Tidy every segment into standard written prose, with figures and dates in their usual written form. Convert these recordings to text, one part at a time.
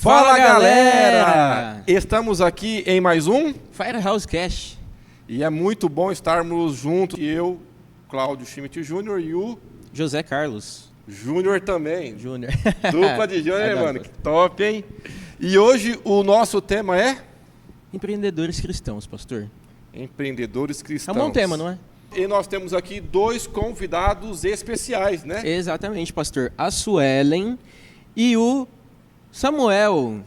Fala galera! Estamos aqui em mais um Firehouse Cash. E é muito bom estarmos juntos. Eu, Cláudio Schmidt Júnior e o José Carlos Júnior também. Júnior. Dupla de Júnior, mano. Que top, hein? E hoje o nosso tema é... Empreendedores cristãos, pastor. Empreendedores cristãos. É um bom tema, não é? E nós temos aqui dois convidados especiais, né? Exatamente, pastor. A Suelen e o Samuel.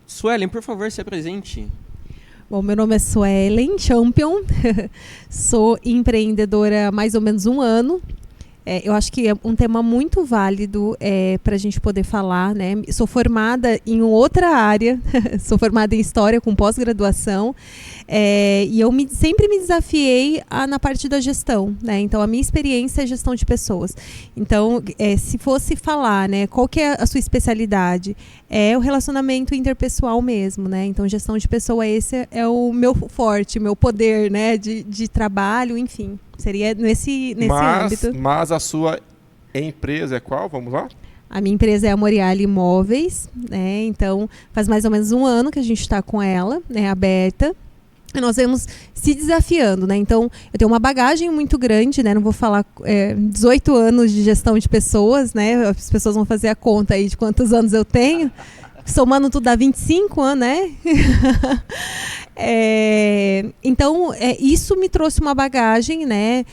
Suelen, por favor, se apresente. Bom, meu nome é Suelen Champion, sou empreendedora há mais ou menos um ano. Eu acho que é um tema muito válido para a gente poder falar, né? Sou formada em outra área, sou formada em História com pós-graduação, e eu sempre me desafiei na parte da gestão, né? Então, a minha experiência é gestão de pessoas. Então, se fosse falar, né, qual que é a sua especialidade? É o relacionamento interpessoal mesmo, né? Então, gestão de pessoa, esse é o meu forte, meu poder, né, de trabalho, enfim. Seria nesse âmbito. Mas a sua empresa é qual? Vamos lá? A minha empresa é a Moriale Imóveis, né? Então, faz mais ou menos um ano que a gente está com ela, né, aberta. E nós vamos se desafiando, né? Então, eu tenho uma bagagem muito grande, né? Não vou falar 18 anos de gestão de pessoas, né? As pessoas vão fazer a conta aí de quantos anos eu tenho. Somando tudo dá 25 anos, né? Então, isso me trouxe uma bagagem, né,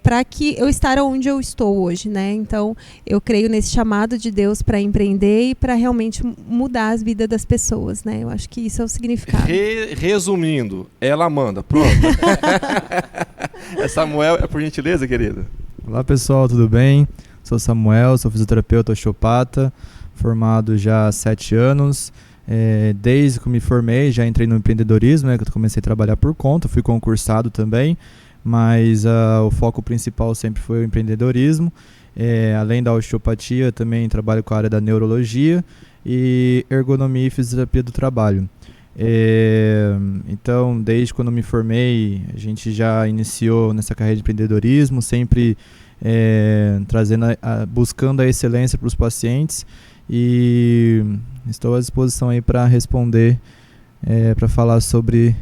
para que eu estar onde eu estou hoje, né? Então, eu creio nesse chamado de Deus para empreender e para realmente mudar as vidas das pessoas, né? Eu acho que isso é o significado. Resumindo, ela manda. Pronto. Samuel, por gentileza, querido. Olá, pessoal, tudo bem? Sou Samuel, sou fisioterapeuta osteopata, formado já há 7 anos. Desde que me formei, já entrei no empreendedorismo, né, que eu comecei a trabalhar por conta, fui concursado também, mas o foco principal sempre foi o empreendedorismo. Além da osteopatia, também trabalho com a área da neurologia e ergonomia e fisioterapia do trabalho. Então, desde quando me formei, a gente já iniciou nessa carreira de empreendedorismo, sempre buscando a excelência para os pacientes. E estou à disposição aí para responder, para falar sobre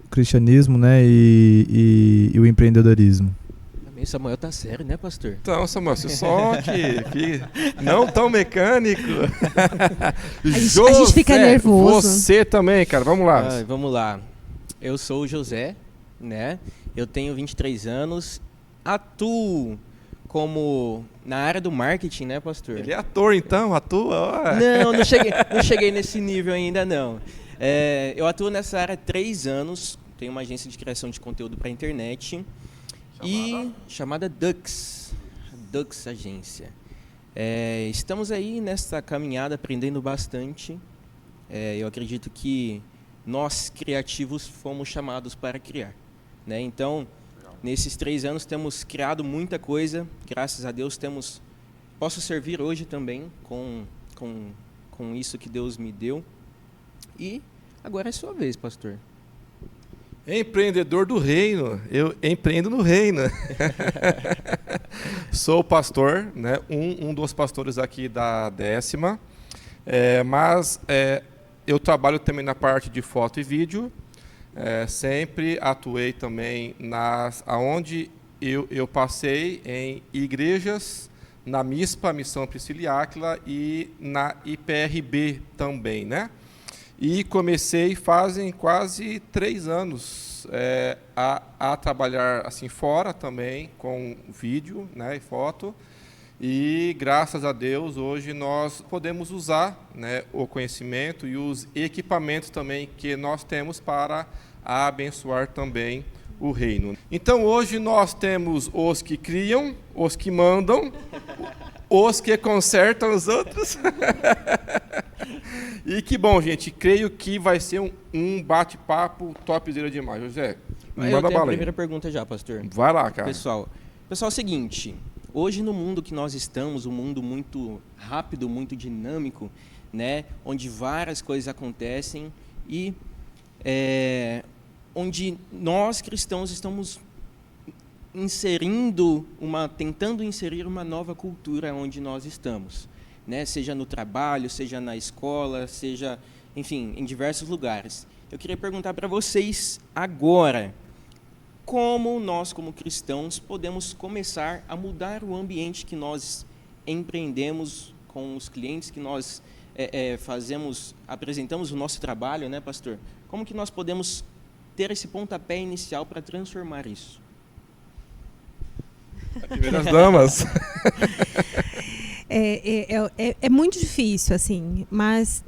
o cristianismo, né, e o empreendedorismo. Também Samuel tá sério, né, pastor? Então, Samuel, você só que não tão mecânico. A gente fica nervoso. Você também, cara. Vamos lá. Vamos lá. Eu sou o José, né? Eu tenho 23 anos, atuo como na área do marketing, né, pastor? Ele é ator, então, atua. Não cheguei nesse nível ainda, não. Eu atuo nessa área há 3 anos, tenho uma agência de criação de conteúdo para a internet, chamada Dux Agência. Estamos aí nessa caminhada, aprendendo bastante. Eu acredito que nós, criativos, fomos chamados para criar, né? Então, nesses 3 anos temos criado muita coisa, graças a Deus posso servir hoje também com isso que Deus me deu. E agora é sua vez, pastor. Empreendedor do reino, eu empreendo no reino. Sou pastor, né? um dos pastores aqui da 10ª, mas eu trabalho também na parte de foto e vídeo. Sempre atuei também aonde eu passei em igrejas, na MISPA, Missão Priscila e Áquila, e na IPRB também, né? E comecei fazem quase 3 anos a trabalhar assim fora também com vídeo, né, e foto. E graças a Deus hoje nós podemos usar, né, o conhecimento e os equipamentos também que nós temos para abençoar também o reino. Então hoje nós temos os que criam, os que mandam, os que consertam os outros. E que bom, gente, creio que vai ser um bate-papo topzera demais. José, manda bala aí. A primeira pergunta já, pastor. Vai lá, cara. Pessoal, é o seguinte, hoje no mundo que nós estamos, um mundo muito rápido, muito dinâmico, né, onde várias coisas acontecem e onde nós cristãos estamos tentando inserir uma nova cultura onde nós estamos. né? Seja no trabalho, seja na escola, seja, enfim, em diversos lugares. Eu queria perguntar para vocês agora, como nós, como cristãos, podemos começar a mudar o ambiente que nós empreendemos com os clientes que nós apresentamos o nosso trabalho, né, pastor? Como que nós podemos ter esse pontapé inicial para transformar isso? Primeiras damas. É muito difícil, assim, mas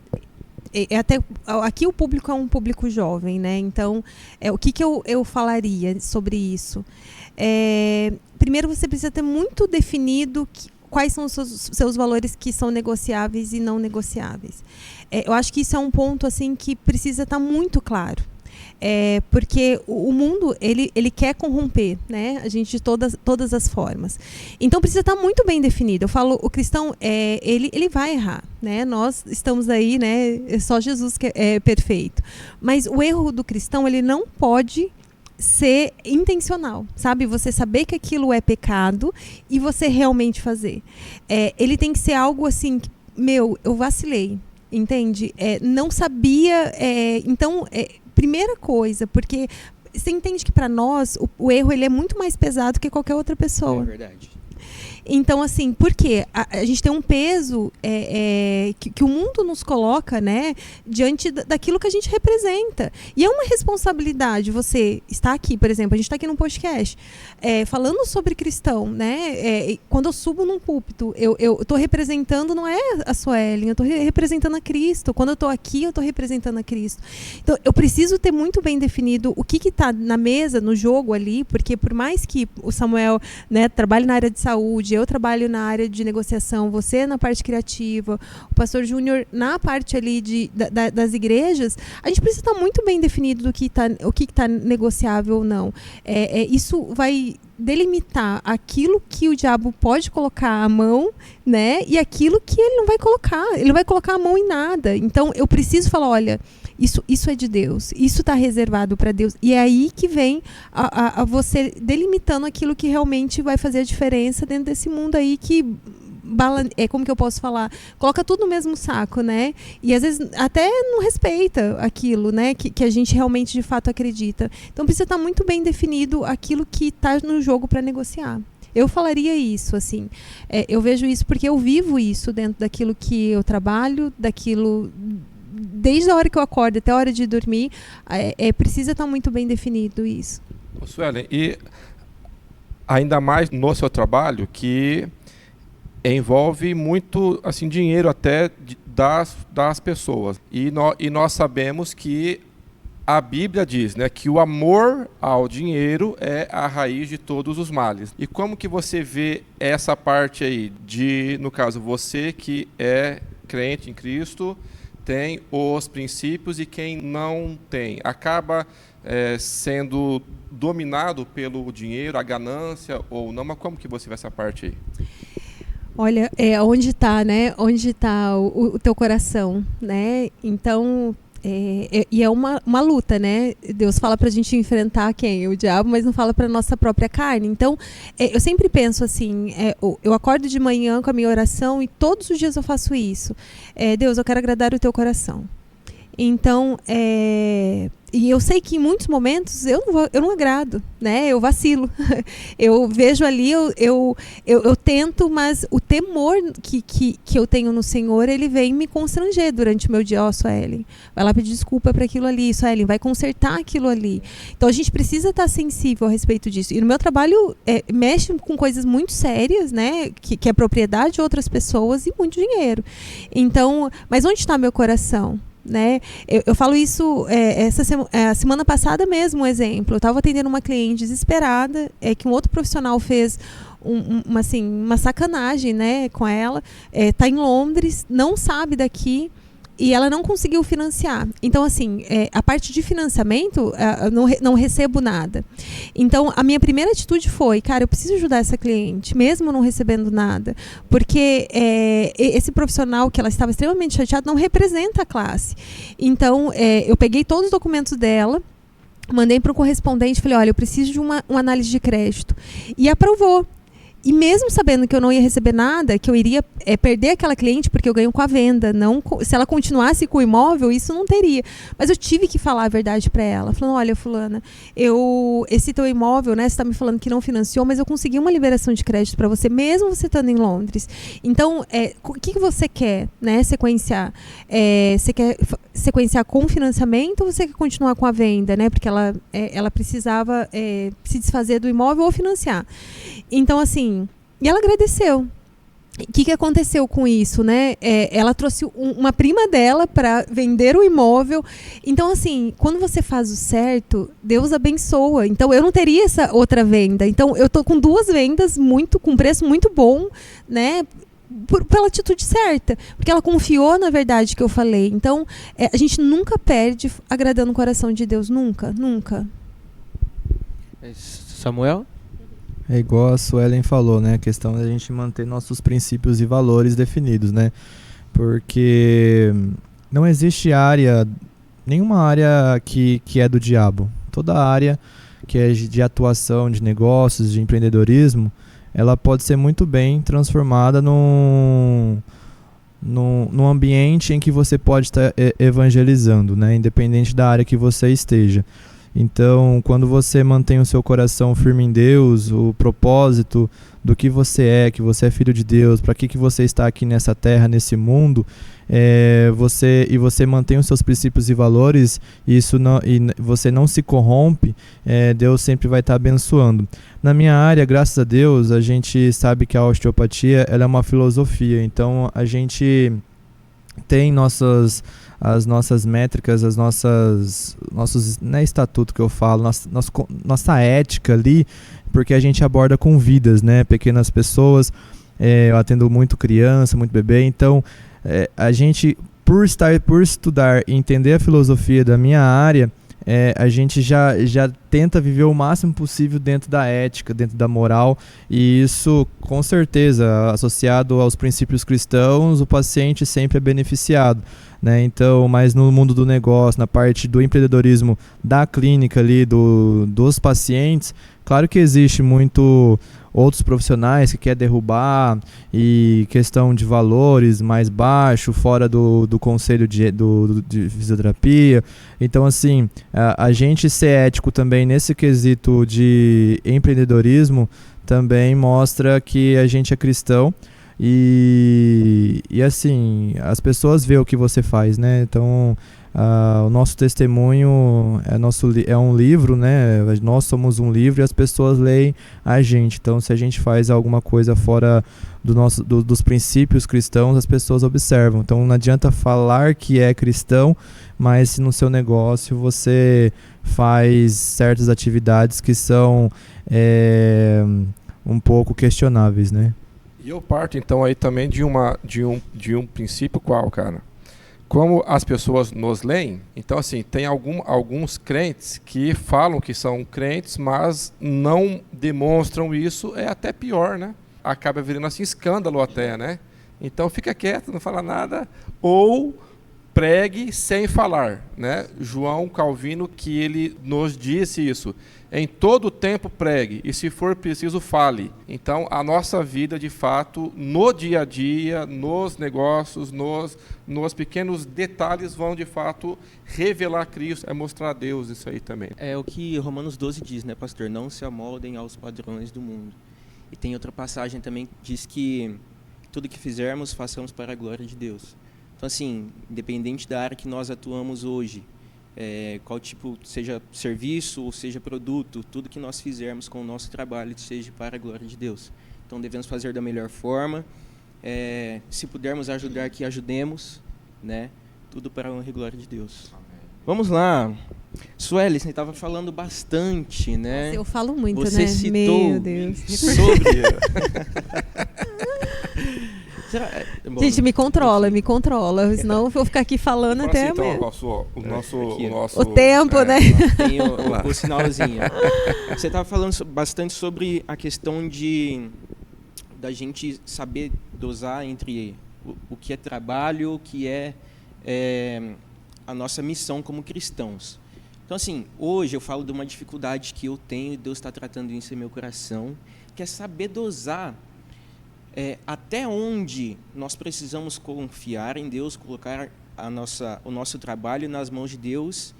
até aqui o público é um público jovem, né? Então, o que eu falaria sobre isso? Primeiro, você precisa ter muito definido quais são os seus valores que são negociáveis e não negociáveis. Eu acho que isso é um ponto assim que precisa estar muito claro. Porque o mundo ele quer corromper, né? A gente de todas as formas. Então precisa estar muito bem definido. Eu falo, o cristão ele vai errar, né? Nós estamos aí, né? Só Jesus que é perfeito. Mas o erro do cristão ele não pode ser intencional, sabe? Você saber que aquilo é pecado e você realmente fazer. Ele tem que ser algo assim, eu vacilei, entende? Não sabia, então primeira coisa, porque você entende que para nós o erro ele é muito mais pesado que qualquer outra pessoa. É verdade. Então, assim, por quê? A gente tem um peso que o mundo nos coloca, né, diante daquilo que a gente representa. E é uma responsabilidade você estar aqui, por exemplo, a gente está aqui num podcast, falando sobre cristão, né? Quando eu subo num púlpito, eu estou representando, não é a Suelen, eu estou representando a Cristo. Quando eu estou aqui, eu estou representando a Cristo. Então, eu preciso ter muito bem definido o que está na mesa, no jogo ali, porque por mais que o Samuel, né, trabalhe na área de saúde, eu trabalho na área de negociação, você na parte criativa, o pastor Júnior na parte ali das igrejas, a gente precisa estar muito bem definido o que está negociável ou não. Isso vai delimitar aquilo que o diabo pode colocar a mão, né, e aquilo que ele não vai colocar. Ele não vai colocar a mão em nada. Então, eu preciso falar, olha, isso é de Deus, isso está reservado para Deus. E é aí que vem a você delimitando aquilo que realmente vai fazer a diferença dentro desse mundo aí que como que eu posso falar? Coloca tudo no mesmo saco, né? E às vezes até não respeita aquilo, né? Que a gente realmente de fato acredita. Então precisa estar muito bem definido aquilo que está no jogo para negociar. Eu falaria isso, assim. Eu vejo isso porque eu vivo isso dentro daquilo que eu trabalho, desde a hora que eu acordo até a hora de dormir, precisa estar muito bem definido isso. Suelen, e ainda mais no seu trabalho, que envolve muito assim, dinheiro até das pessoas. E nós sabemos que a Bíblia diz, né, que o amor ao dinheiro é a raiz de todos os males. E como que você vê essa parte aí no caso, você que é crente em Cristo, tem os princípios e quem não tem acaba sendo dominado pelo dinheiro, a ganância ou não? Mas como que você vê essa parte aí? Olha, onde está, né? Onde está o teu coração, né? Então, e é uma luta, né? Deus fala para a gente enfrentar quem? O diabo, mas não fala para nossa própria carne. Então, eu sempre penso assim, eu acordo de manhã com a minha oração e todos os dias eu faço isso. Deus, eu quero agradar o teu coração. Então, e eu sei que em muitos momentos eu não agrado, né? Eu vacilo. Eu vejo ali, eu tento, mas o temor que eu tenho no Senhor, ele vem me constranger durante o meu dia. Suelen, vai lá pedir desculpa para aquilo ali. Suelen, vai consertar aquilo ali. Então, a gente precisa estar sensível a respeito disso. E no meu trabalho, mexe com coisas muito sérias, né? Que é propriedade de outras pessoas e muito dinheiro. Então, mas onde está meu coração? Né? Eu falo isso a semana passada mesmo, um exemplo. Eu estava atendendo uma cliente desesperada, que um outro profissional fez uma sacanagem, né, com ela. Está em Londres, não sabe daqui e ela não conseguiu financiar. Então, assim, a parte de financiamento, não recebo nada. Então, a minha primeira atitude foi, cara, eu preciso ajudar essa cliente, mesmo não recebendo nada, porque esse profissional que ela estava extremamente chateada não representa a classe. Então, eu peguei todos os documentos dela, mandei para o correspondente, falei, olha, eu preciso de uma análise de crédito. E aprovou. E mesmo sabendo que eu não ia receber nada, que eu iria perder aquela cliente, porque eu ganho com a venda. Se ela continuasse com o imóvel, isso não teria. Mas eu tive que falar a verdade para ela. Falando, olha, fulana, esse teu imóvel, né, você está me falando que não financiou, mas eu consegui uma liberação de crédito para você, mesmo você estando em Londres. Então, o que você quer, né, sequenciar? Você quer sequenciar com financiamento ou você quer continuar com a venda, né? Porque ela precisava se desfazer do imóvel ou financiar. Então, assim, e ela agradeceu. O que aconteceu com isso, né? Ela trouxe uma prima dela para vender o imóvel. Então, assim, quando você faz o certo, Deus abençoa. Então, eu não teria essa outra venda. Então, eu tô com 2 vendas com preço muito bom, né? Pela atitude certa. Porque ela confiou na verdade que eu falei. Então, a gente nunca perde agradando o coração de Deus. Nunca, nunca. Samuel? É igual a Suelen falou, né? A questão da gente manter nossos princípios e valores definidos, né? Porque não existe nenhuma área que é do diabo. Toda área que é de atuação, de negócios, de empreendedorismo, ela pode ser muito bem transformada num ambiente em que você pode estar evangelizando, né? Independente da área que você esteja. Então, quando você mantém o seu coração firme em Deus, o propósito do que você é filho de Deus, para que você está aqui nessa terra, nesse mundo, você mantém os seus princípios e valores, e você não se corrompe, Deus sempre vai estar abençoando. Na minha área, graças a Deus, a gente sabe que a osteopatia ela é uma filosofia, então a gente tem as nossas métricas, nossos, né, estatuto que eu falo, nossa ética ali, porque a gente aborda com vidas, né, pequenas pessoas, eu atendo muito criança, muito bebê, então a gente, por estudar e entender a filosofia da minha área, a gente já tenta viver o máximo possível dentro da ética, dentro da moral, e isso, com certeza, associado aos princípios cristãos, o paciente sempre é beneficiado, né? Então, mas no mundo do negócio, na parte do empreendedorismo da clínica ali, dos pacientes, claro que existe muito outros profissionais que quer derrubar e questão de valores mais baixo, fora do conselho de fisioterapia. Então, assim, a gente ser ético também nesse quesito de empreendedorismo também mostra que a gente é cristão e assim, as pessoas veem o que você faz, né? Então, o nosso testemunho é um livro, né? Nós somos um livro e as pessoas leem a gente. Então, se a gente faz alguma coisa fora dos princípios cristãos, as pessoas observam. Então, não adianta falar que é cristão, mas se no seu negócio você faz certas atividades que são um pouco questionáveis, né? E eu parto, então, aí também de um princípio qual, cara? Como as pessoas nos leem, então, assim, tem alguns crentes que falam que são crentes, mas não demonstram isso, é até pior, né? Acaba virando, assim, escândalo até, né? Então, fica quieto, não fala nada, ou pregue sem falar, né? João Calvino, que ele nos disse isso. Em todo tempo pregue, e se for preciso, fale. Então, a nossa vida, de fato, no dia a dia, nos negócios, nos pequenos detalhes, vão, de fato, revelar Cristo, mostrar Deus, isso aí também. É o que Romanos 12 diz, né, pastor? Não se amoldem aos padrões do mundo. E tem outra passagem também que diz que tudo que fizermos, façamos para a glória de Deus. Então, assim, independente da área que nós atuamos hoje, qual tipo, seja serviço ou seja produto, tudo que nós fizermos com o nosso trabalho seja para a glória de Deus. Então, devemos fazer da melhor forma. Se pudermos ajudar, que ajudemos, né? Tudo para a honra e glória de Deus. Amém. Vamos lá. Sueli, você estava falando bastante, né? Nossa, eu falo muito, você né? Citou Meu Deus. sobre... Gente, me controla, senão eu vou ficar aqui falando até então, amanhã. O tempo, né? Tem o sinalzinho. Você estava falando bastante sobre a questão da gente saber dosar entre o que é trabalho, o que é a nossa missão como cristãos. Então, assim, hoje eu falo de uma dificuldade que eu tenho, e Deus está tratando isso em meu coração, que é saber dosar até onde nós precisamos confiar em Deus, colocar o nosso trabalho nas mãos de Deus,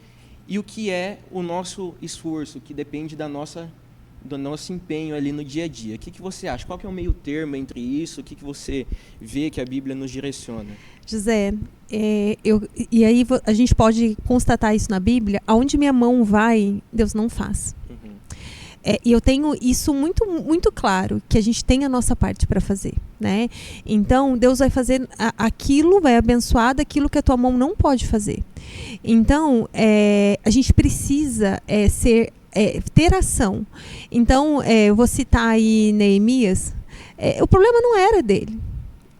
e o que é o nosso esforço, que depende do nosso empenho ali no dia a dia. O que você acha? Qual que é o meio termo entre isso? O que você vê que a Bíblia nos direciona? José, e aí a gente pode constatar isso na Bíblia, aonde minha mão vai, Deus não faz. Uhum. E eu tenho isso muito, muito claro, que a gente tem a nossa parte para fazer, né? Então, Deus vai fazer aquilo, vai abençoar daquilo que a tua mão não pode fazer. Então, a gente precisa ter ação. Então, eu vou citar aí Neemias. O problema não era dele.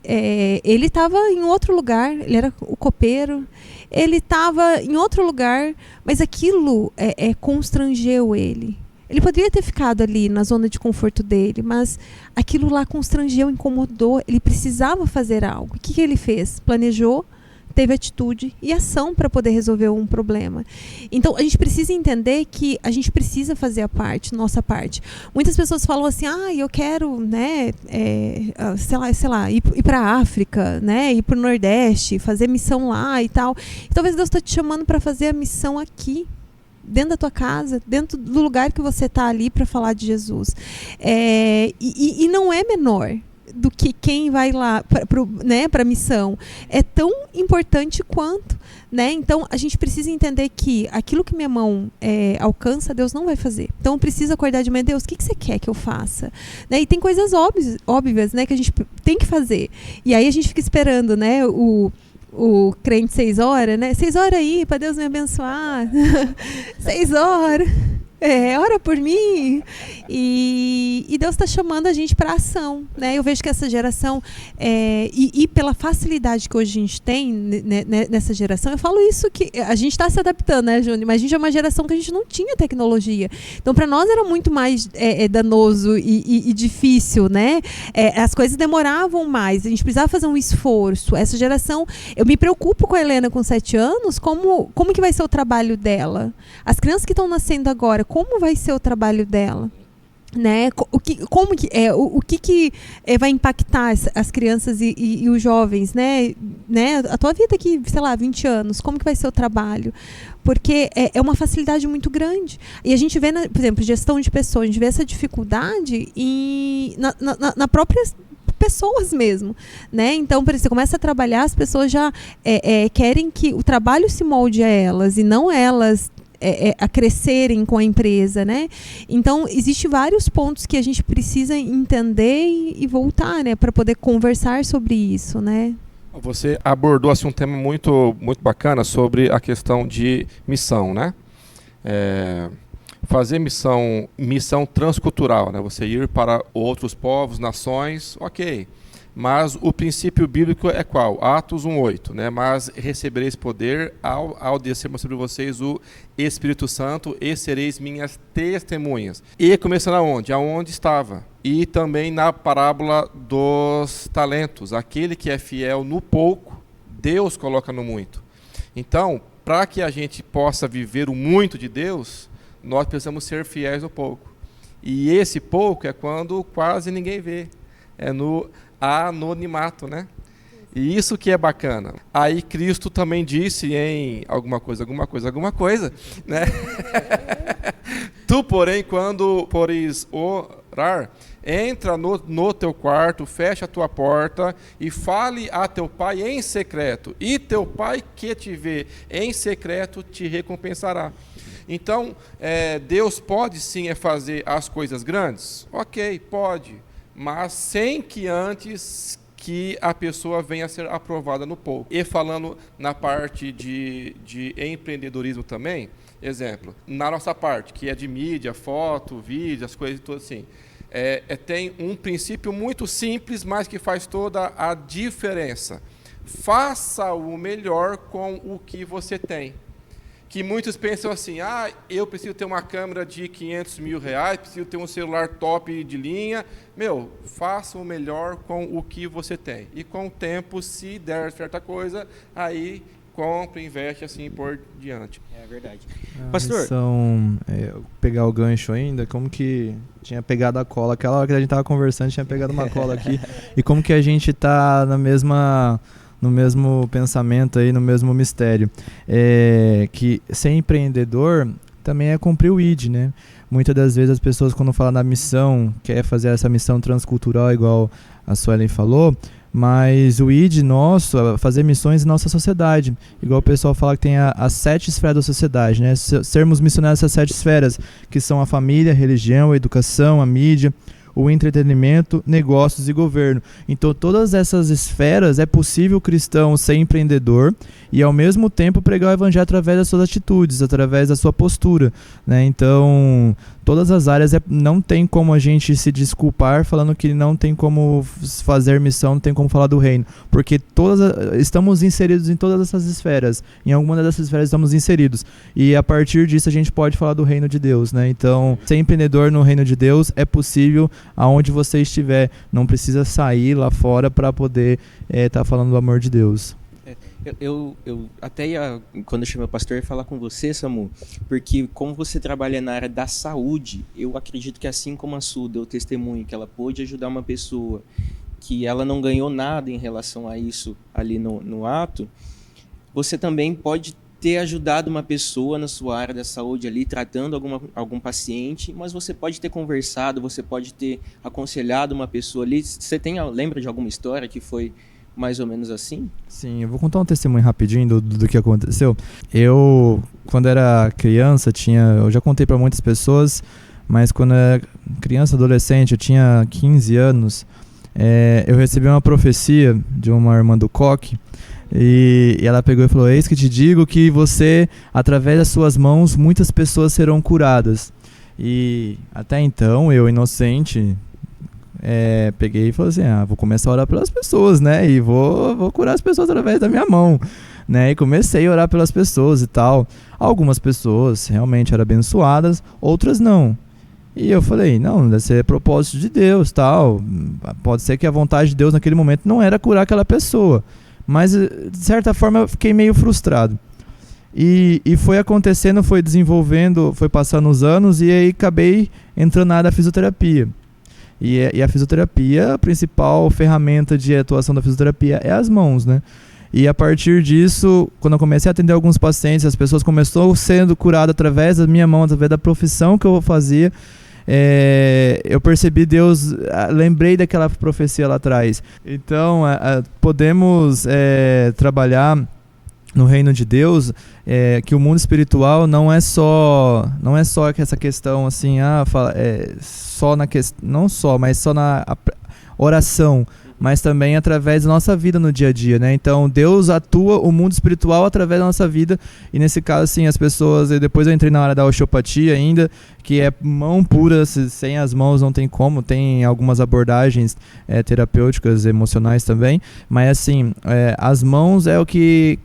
Ele estava em outro lugar, ele era o copeiro, ele estava em outro lugar, mas aquilo constrangeu ele. Ele poderia ter ficado ali na zona de conforto dele, mas aquilo lá constrangeu, incomodou, ele precisava fazer algo. O que ele fez? Planejou, teve atitude e ação para poder resolver um problema. Então, a gente precisa entender que a gente precisa fazer nossa parte. Muitas pessoas falam assim, eu quero, né, sei lá, ir para a África, né, ir para o Nordeste, fazer missão lá e tal. E talvez Deus está te chamando para fazer a missão aqui, dentro da tua casa, dentro do lugar que você está ali para falar de Jesus. E não é menor do que quem vai lá para a missão. É tão importante quanto. Né? Então, a gente precisa entender que aquilo que minha mão alcança, Deus não vai fazer. Então, eu preciso acordar de manhã, Deus, o que você quer que eu faça? Né? E tem coisas óbvias, né, que a gente tem que fazer. E aí a gente fica esperando, né, o crente 6 horas, né? 6 horas aí, para Deus me abençoar. 6 horas. Ora por mim. E Deus está chamando a gente para ação, né? Eu vejo que essa geração, e pela facilidade que hoje a gente tem nessa geração, eu falo isso que a gente está se adaptando, né, Júnior? Mas a gente é uma geração que a gente não tinha tecnologia. Então, para nós era muito mais danoso e difícil, né? As coisas demoravam mais, a gente precisava fazer um esforço. Essa geração, eu me preocupo com a Helena com 7 anos, como que vai ser o trabalho dela? As crianças que estão nascendo agora, como vai ser o trabalho dela? Né? O que vai impactar as crianças e os jovens, né? A tua vida aqui, sei lá, 20 anos, como que vai ser o trabalho? Porque é uma facilidade muito grande. E a gente vê, por exemplo, gestão de pessoas, a gente vê essa dificuldade na própria pessoas mesmo, né? Então, por exemplo, você começa a trabalhar, as pessoas já querem que o trabalho se molde a elas e não elas a crescerem com a empresa, né? Então, existem vários pontos que a gente precisa entender e voltar, né? Para poder conversar sobre isso, né? Você abordou assim, um tema muito, muito bacana sobre a questão de missão, né? Fazer missão transcultural, né? Você ir para outros povos, nações, ok. Mas o princípio bíblico é qual? Atos 1:8, né? Mas recebereis poder ao descer sobre vocês o Espírito Santo e sereis minhas testemunhas. E começando aonde? Aonde estava. E também na parábola dos talentos. Aquele que é fiel no pouco, Deus coloca no muito. Então, para que a gente possa viver o muito de Deus, nós precisamos ser fiéis no pouco. E esse pouco é quando quase ninguém vê. É no anonimato, né? E isso que é bacana. Aí Cristo também disse em alguma coisa, né? Tu, porém, quando fores orar, entra no teu quarto, fecha a tua porta e fale a teu pai em secreto. E teu pai que te vê em secreto te recompensará. Então, Deus pode sim fazer as coisas grandes? Ok, pode. Mas sem que antes que a pessoa venha a ser aprovada no pouco. E falando na parte de empreendedorismo também, exemplo, na nossa parte, que é de mídia, foto, vídeo, as coisas todas assim, tem um princípio muito simples, mas que faz toda a diferença. Faça o melhor com o que você tem. Que muitos pensam assim, eu preciso ter uma câmera de 500 mil reais, preciso ter um celular top de linha. Faça o melhor com o que você tem. E com o tempo, se der certa coisa, aí compra, investe, assim por diante. É verdade. A Pastor, missão, pegar o gancho ainda, como que tinha pegado a cola, aquela hora que a gente tava conversando, tinha pegado uma cola aqui, e como que a gente tá no mesmo pensamento aí, no mesmo mistério, que ser empreendedor também é cumprir o ID, né? Muitas das vezes as pessoas, quando falam da missão, quer fazer essa missão transcultural, igual a Suelen falou, mas o ID nosso, fazer missões em nossa sociedade. Igual o pessoal fala que tem as 7 esferas da sociedade, né? Sermos missionários nessas 7 esferas, que são a família, a religião, a educação, a mídia, o entretenimento, negócios e governo. Então, todas essas esferas é possível o cristão ser empreendedor e, ao mesmo tempo, pregar o evangelho através das suas atitudes, através da sua postura, né? Então, todas as áreas não tem como a gente se desculpar falando que não tem como fazer missão, não tem como falar do reino, porque estamos inseridos em todas essas esferas. Em alguma dessas esferas estamos inseridos. E, a partir disso, a gente pode falar do reino de Deus, né? Então, ser empreendedor no reino de Deus é possível aonde você estiver, não precisa sair lá fora para poder estar falando do amor de Deus. Eu até ia, quando eu chamei o pastor, ia falar com você, Samu, porque como você trabalha na área da saúde, eu acredito que assim como a Su deu testemunho que ela pôde ajudar uma pessoa que ela não ganhou nada em relação a isso ali no ato, você também pode ter ajudado uma pessoa na sua área da saúde ali, tratando algum paciente, mas você pode ter conversado, você pode ter aconselhado uma pessoa ali. Você lembra de alguma história que foi mais ou menos assim? Sim, eu vou contar um testemunho rapidinho do que aconteceu. Eu, quando era criança, eu já contei para muitas pessoas, mas quando era criança, adolescente, eu tinha 15 anos, eu recebi uma profecia de uma irmã do Coque, e ela pegou e falou: eis que te digo que você, através das suas mãos, muitas pessoas serão curadas. E até então, eu, inocente, peguei e falei assim: vou começar a orar pelas pessoas, né? E vou curar as pessoas através da minha mão, né? E comecei a orar pelas pessoas e tal. Algumas pessoas realmente eram abençoadas, outras não. E eu falei: não, deve ser propósito de Deus, tal. Pode ser que a vontade de Deus naquele momento não era curar aquela pessoa. Mas, de certa forma, eu fiquei meio frustrado. E foi acontecendo, foi desenvolvendo, foi passando os anos, e aí acabei entrando na área da fisioterapia. E a fisioterapia, a principal ferramenta de atuação da fisioterapia é as mãos, né? E a partir disso, quando eu comecei a atender alguns pacientes, as pessoas começaram sendo curadas através da minha mão, através da profissão que eu fazia. Eu percebi Deus, lembrei daquela profecia lá atrás. Então, podemos trabalhar no reino de Deus, que o mundo espiritual não é só essa questão assim, mas só na oração, mas também através da nossa vida no dia a dia, né? Então, Deus atua o mundo espiritual através da nossa vida, e nesse caso, assim, as pessoas, depois eu entrei na área da osteopatia ainda, que é mão pura, sem as mãos não tem como, tem algumas abordagens terapêuticas, emocionais também, mas assim, as mãos é o que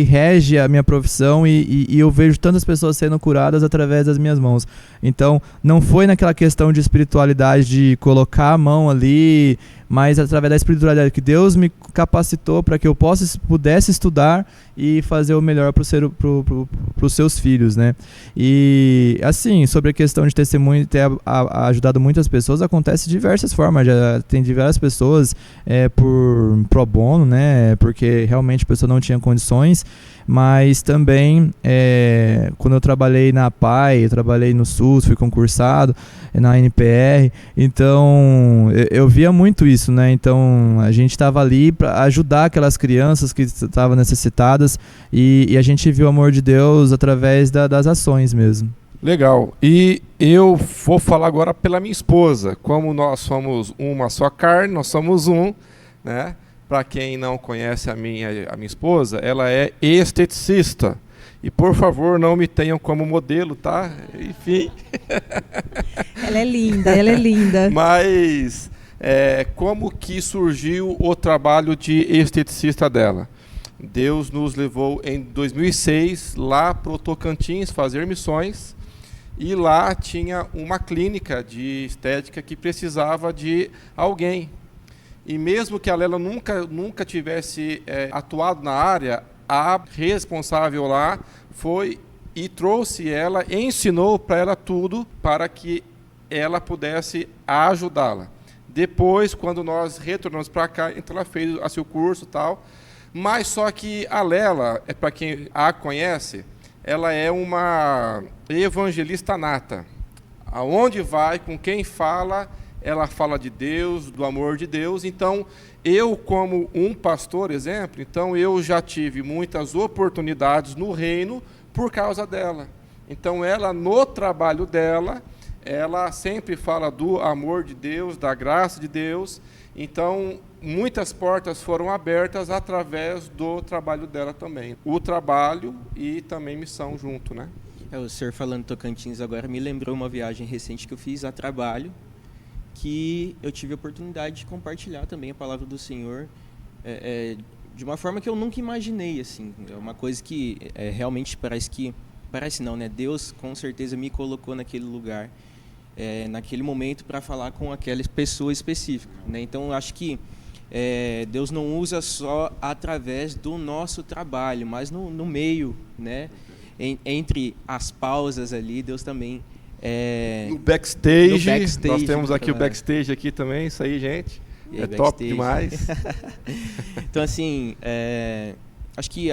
rege a minha profissão, e eu vejo tantas pessoas sendo curadas através das minhas mãos. Então, não foi naquela questão de espiritualidade, de colocar a mão ali, mas através da espiritualidade que Deus me capacitou para que eu pudesse estudar e fazer o melhor para os seus filhos, né? E assim, sobre a questão de testemunho ter ajudado muitas pessoas, acontece de diversas formas. Já tem diversas pessoas por pro bono, né? Porque realmente a pessoa não tinha condições. Mas também, quando eu trabalhei na APAE, eu trabalhei no SUS, fui concursado na NPR, então eu via muito isso, né? Então a gente estava ali para ajudar aquelas crianças que estavam necessitadas, e a gente viu o amor de Deus através das ações mesmo. Legal. E eu vou falar agora pela minha esposa. Como nós somos uma só carne, nós somos um, né? Para quem não conhece a minha esposa, ela é esteticista. E, por favor, não me tenham como modelo, tá? Enfim. Ela é linda, ela é linda. Mas, como que surgiu o trabalho de esteticista dela? Deus nos levou em 2006 lá para o Tocantins fazer missões. E lá tinha uma clínica de estética que precisava de alguém. E mesmo que a Lela nunca tivesse atuado na área, a responsável lá foi e trouxe ela, ensinou para ela tudo para que ela pudesse ajudá-la. Depois, quando nós retornamos para cá, então ela fez o seu curso e tal. Mas só que a Lela, para quem a conhece, ela é uma evangelista nata. Aonde vai, com quem fala, ela fala de Deus, do amor de Deus. Então, eu como um pastor, exemplo, então eu já tive muitas oportunidades no reino por causa dela. Então, ela, no trabalho dela, ela sempre fala do amor de Deus, da graça de Deus. Então, muitas portas foram abertas através do trabalho dela também. O trabalho e também missão junto, né? O senhor falando Tocantins agora me lembrou uma viagem recente que eu fiz a trabalho, que eu tive a oportunidade de compartilhar também a palavra do Senhor de uma forma que eu nunca imaginei, assim. É uma coisa que realmente parece não, né? Deus com certeza me colocou naquele lugar, naquele momento, para falar com aquela pessoa específica, né? Então, eu acho que Deus não usa só através do nosso trabalho, mas no meio, né? Entre as pausas ali, Deus também... No backstage, backstage, nós temos aqui o backstage aqui também, isso aí, gente. É top demais. Então, assim, acho que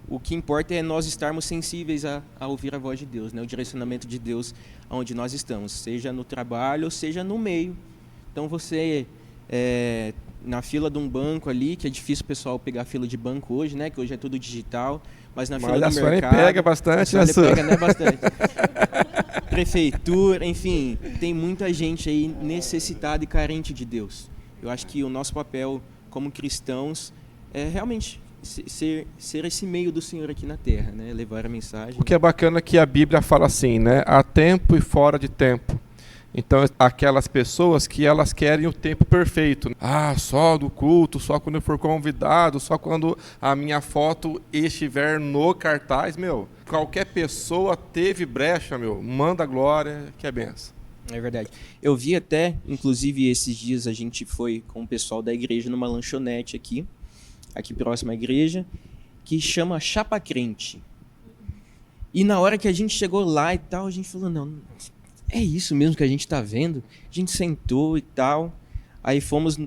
o que importa é nós estarmos sensíveis a ouvir a voz de Deus, né? O direcionamento de Deus aonde nós estamos, seja no trabalho ou seja no meio. Então, você, na fila de um banco ali, que é difícil o pessoal pegar fila de banco hoje, né? Que hoje é tudo digital, mas na fila do mercado... pega bastante, né, pega, né? Bastante. Prefeitura, enfim, tem muita gente aí necessitada e carente de Deus. Eu acho que o nosso papel como cristãos é realmente ser esse meio do Senhor aqui na Terra, né? Levar a mensagem. O que é bacana é que a Bíblia fala assim, né? Há tempo e fora de tempo. Então, aquelas pessoas que elas querem o tempo perfeito. Só do culto, só quando eu for convidado, só quando a minha foto estiver no cartaz, qualquer pessoa teve brecha, manda glória, que é benção. É verdade. Eu vi até, inclusive esses dias a gente foi com o pessoal da igreja numa lanchonete aqui próximo à igreja, que chama Chapa Crente. E na hora que a gente chegou lá e tal, a gente falou, não, é isso mesmo que a gente está vendo? A gente sentou e tal, aí fomos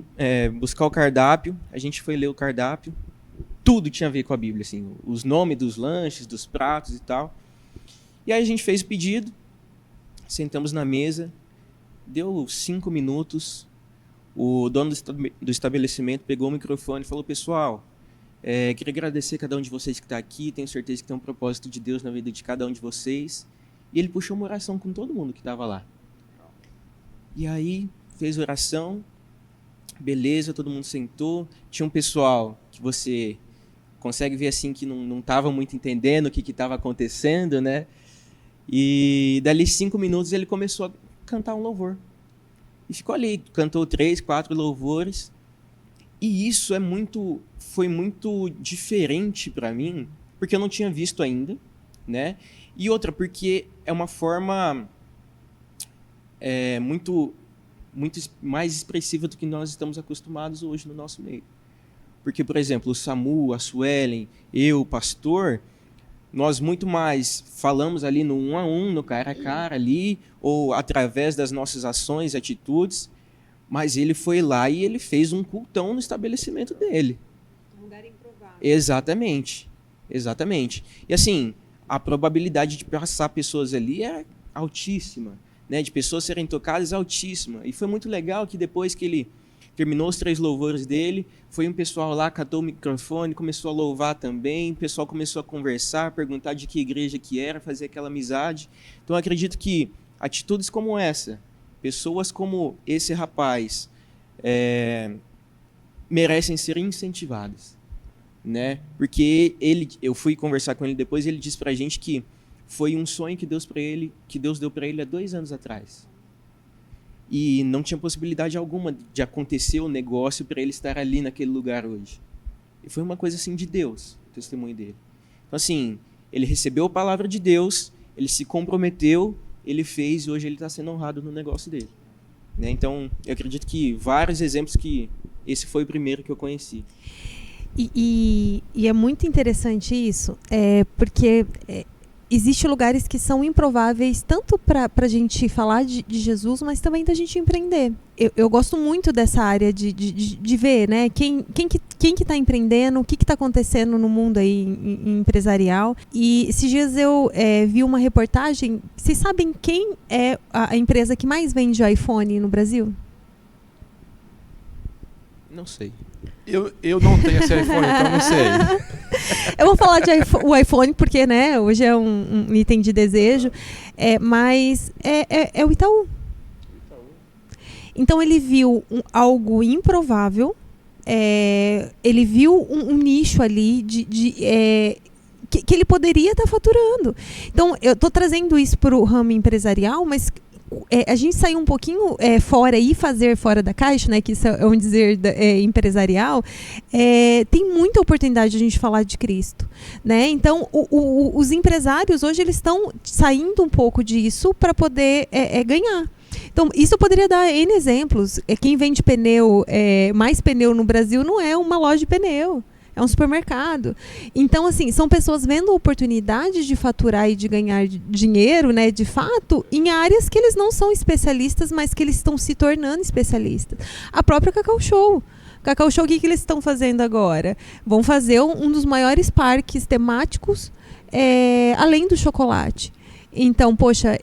buscar o cardápio, a gente foi ler o cardápio, tudo tinha a ver com a Bíblia, assim, os nomes dos lanches, dos pratos e tal. E aí a gente fez o pedido, sentamos na mesa, deu 5 minutos, o dono do estabelecimento pegou o microfone e falou, pessoal, queria agradecer a cada um de vocês que está aqui, tenho certeza que tem um propósito de Deus na vida de cada um de vocês. E ele puxou uma oração com todo mundo que estava lá. E aí, fez oração, beleza, todo mundo sentou. Tinha um pessoal que você consegue ver assim que não estava muito entendendo o que estava acontecendo, né? E dali 5 minutos ele começou a cantar um louvor. E ficou ali, cantou 3, 4 louvores. E isso foi muito diferente para mim, porque eu não tinha visto ainda, né? E outra, porque é uma forma muito mais expressiva do que nós estamos acostumados hoje no nosso meio. Porque, por exemplo, o Samu, a Suelen, eu, o pastor, nós muito mais falamos ali no 1 a 1, no cara a cara ali, ou através das nossas ações, atitudes, mas ele foi lá e ele fez um cultão no estabelecimento dele. Um lugar improvável. Exatamente. E assim, a probabilidade de passar pessoas ali é altíssima, né? De pessoas serem tocadas é altíssima. E foi muito legal que depois que ele terminou os 3 louvores dele, foi um pessoal lá, catou o microfone, começou a louvar também, o pessoal começou a conversar, perguntar de que igreja que era, fazer aquela amizade. Então eu acredito que atitudes como essa, pessoas como esse rapaz, merecem ser incentivadas, né? Porque eu fui conversar com ele depois e ele disse pra gente que foi um sonho que Deus deu para ele há 2 anos atrás. E não tinha possibilidade alguma de acontecer o negócio para ele estar ali naquele lugar hoje. E foi uma coisa assim de Deus, o testemunho dele. Então assim, ele recebeu a palavra de Deus, ele se comprometeu, ele fez e hoje ele está sendo honrado no negócio dele, né? Então, eu acredito que vários exemplos que esse foi o primeiro que eu conheci. E é muito interessante isso, porque existem lugares que são improváveis tanto para a gente falar de Jesus, mas também da gente empreender. Eu gosto muito dessa área de ver, né, quem que está empreendendo, o que está acontecendo no mundo aí empresarial. E esses dias eu vi uma reportagem. Vocês sabem quem é a empresa que mais vende iPhone no Brasil? Não sei. Eu não tenho esse iPhone, então não sei. Eu vou falar de o iPhone porque, né, hoje é um item de desejo, mas é o Itaú. Então ele viu algo improvável, ele viu um nicho ali que ele poderia estar faturando. Então eu estou trazendo isso para o ramo empresarial, mas a gente sair um pouquinho fora e fazer fora da caixa, né, que isso é um dizer empresarial, tem muita oportunidade de a gente falar de Cristo, né? Então os empresários hoje eles estão saindo um pouco disso para poder ganhar. Então, isso eu poderia dar N exemplos. Quem vende pneu, mais pneu no Brasil não é uma loja de pneu. É um supermercado. Então, assim, são pessoas vendo oportunidades de faturar e de ganhar dinheiro, né, de fato, em áreas que eles não são especialistas, mas que eles estão se tornando especialistas. A própria Cacau Show. Cacau Show, o que eles estão fazendo agora? Vão fazer um dos maiores parques temáticos, além do chocolate. Então, poxa,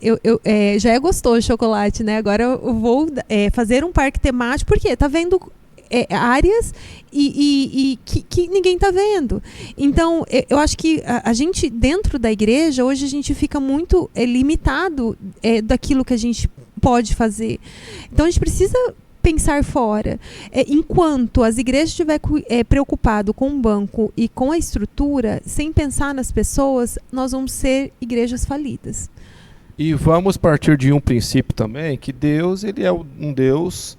já é gostoso o chocolate, né? Agora eu vou fazer um parque temático, porque tá vendo áreas que ninguém está vendo. Então, eu acho que a gente, dentro da igreja, hoje a gente fica muito limitado daquilo que a gente pode fazer. Então, a gente precisa pensar fora. Enquanto as igrejas estiverem preocupado com o banco e com a estrutura, sem pensar nas pessoas, nós vamos ser igrejas falidas. E vamos partir de um princípio também, que Deus, ele é um Deus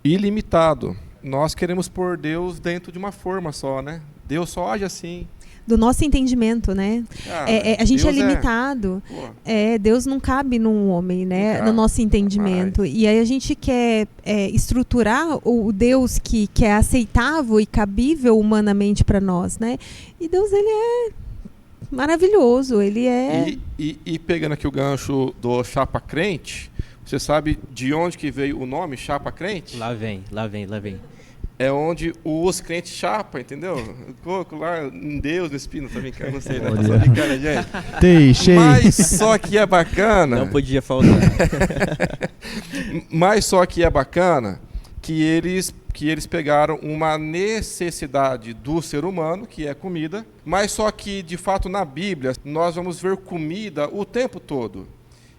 ilimitado. Nós queremos pôr Deus dentro de uma forma só, né? Deus só age assim. Do nosso entendimento, né? A gente Deus é limitado. Deus não cabe num homem, né? No nosso entendimento. E aí a gente quer estruturar o Deus que é aceitável e cabível humanamente para nós, né? E Deus, ele é maravilhoso. Ele é... E pegando aqui o gancho do Chapa Crente, você sabe de onde que veio o nome Chapa Crente? Lá vem. É onde os crentes chapa, entendeu? Coco lá, em Deus, no espírito, não tô brincando, não sei, né? Tô brincando, gente. Mas só que é bacana... Não podia faltar. Mas só que é bacana que eles pegaram uma necessidade do ser humano, que é comida, mas só que, de fato, na Bíblia, nós vamos ver comida o tempo todo.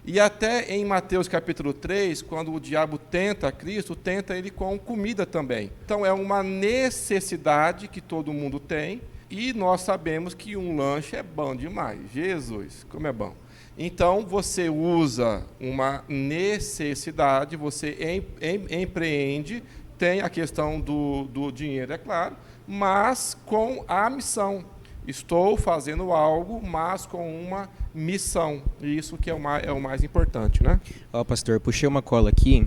E até em Mateus capítulo 3, quando o diabo tenta Cristo, tenta ele com comida também. Então é uma necessidade que todo mundo tem, e nós sabemos que um lanche é bom demais. Jesus, como é bom. Então você usa uma necessidade, você empreende, tem a questão do dinheiro, é claro, mas com a missão. Estou fazendo algo, mas com uma missão. E isso que é o mais importante, né? Pastor, puxei uma cola aqui.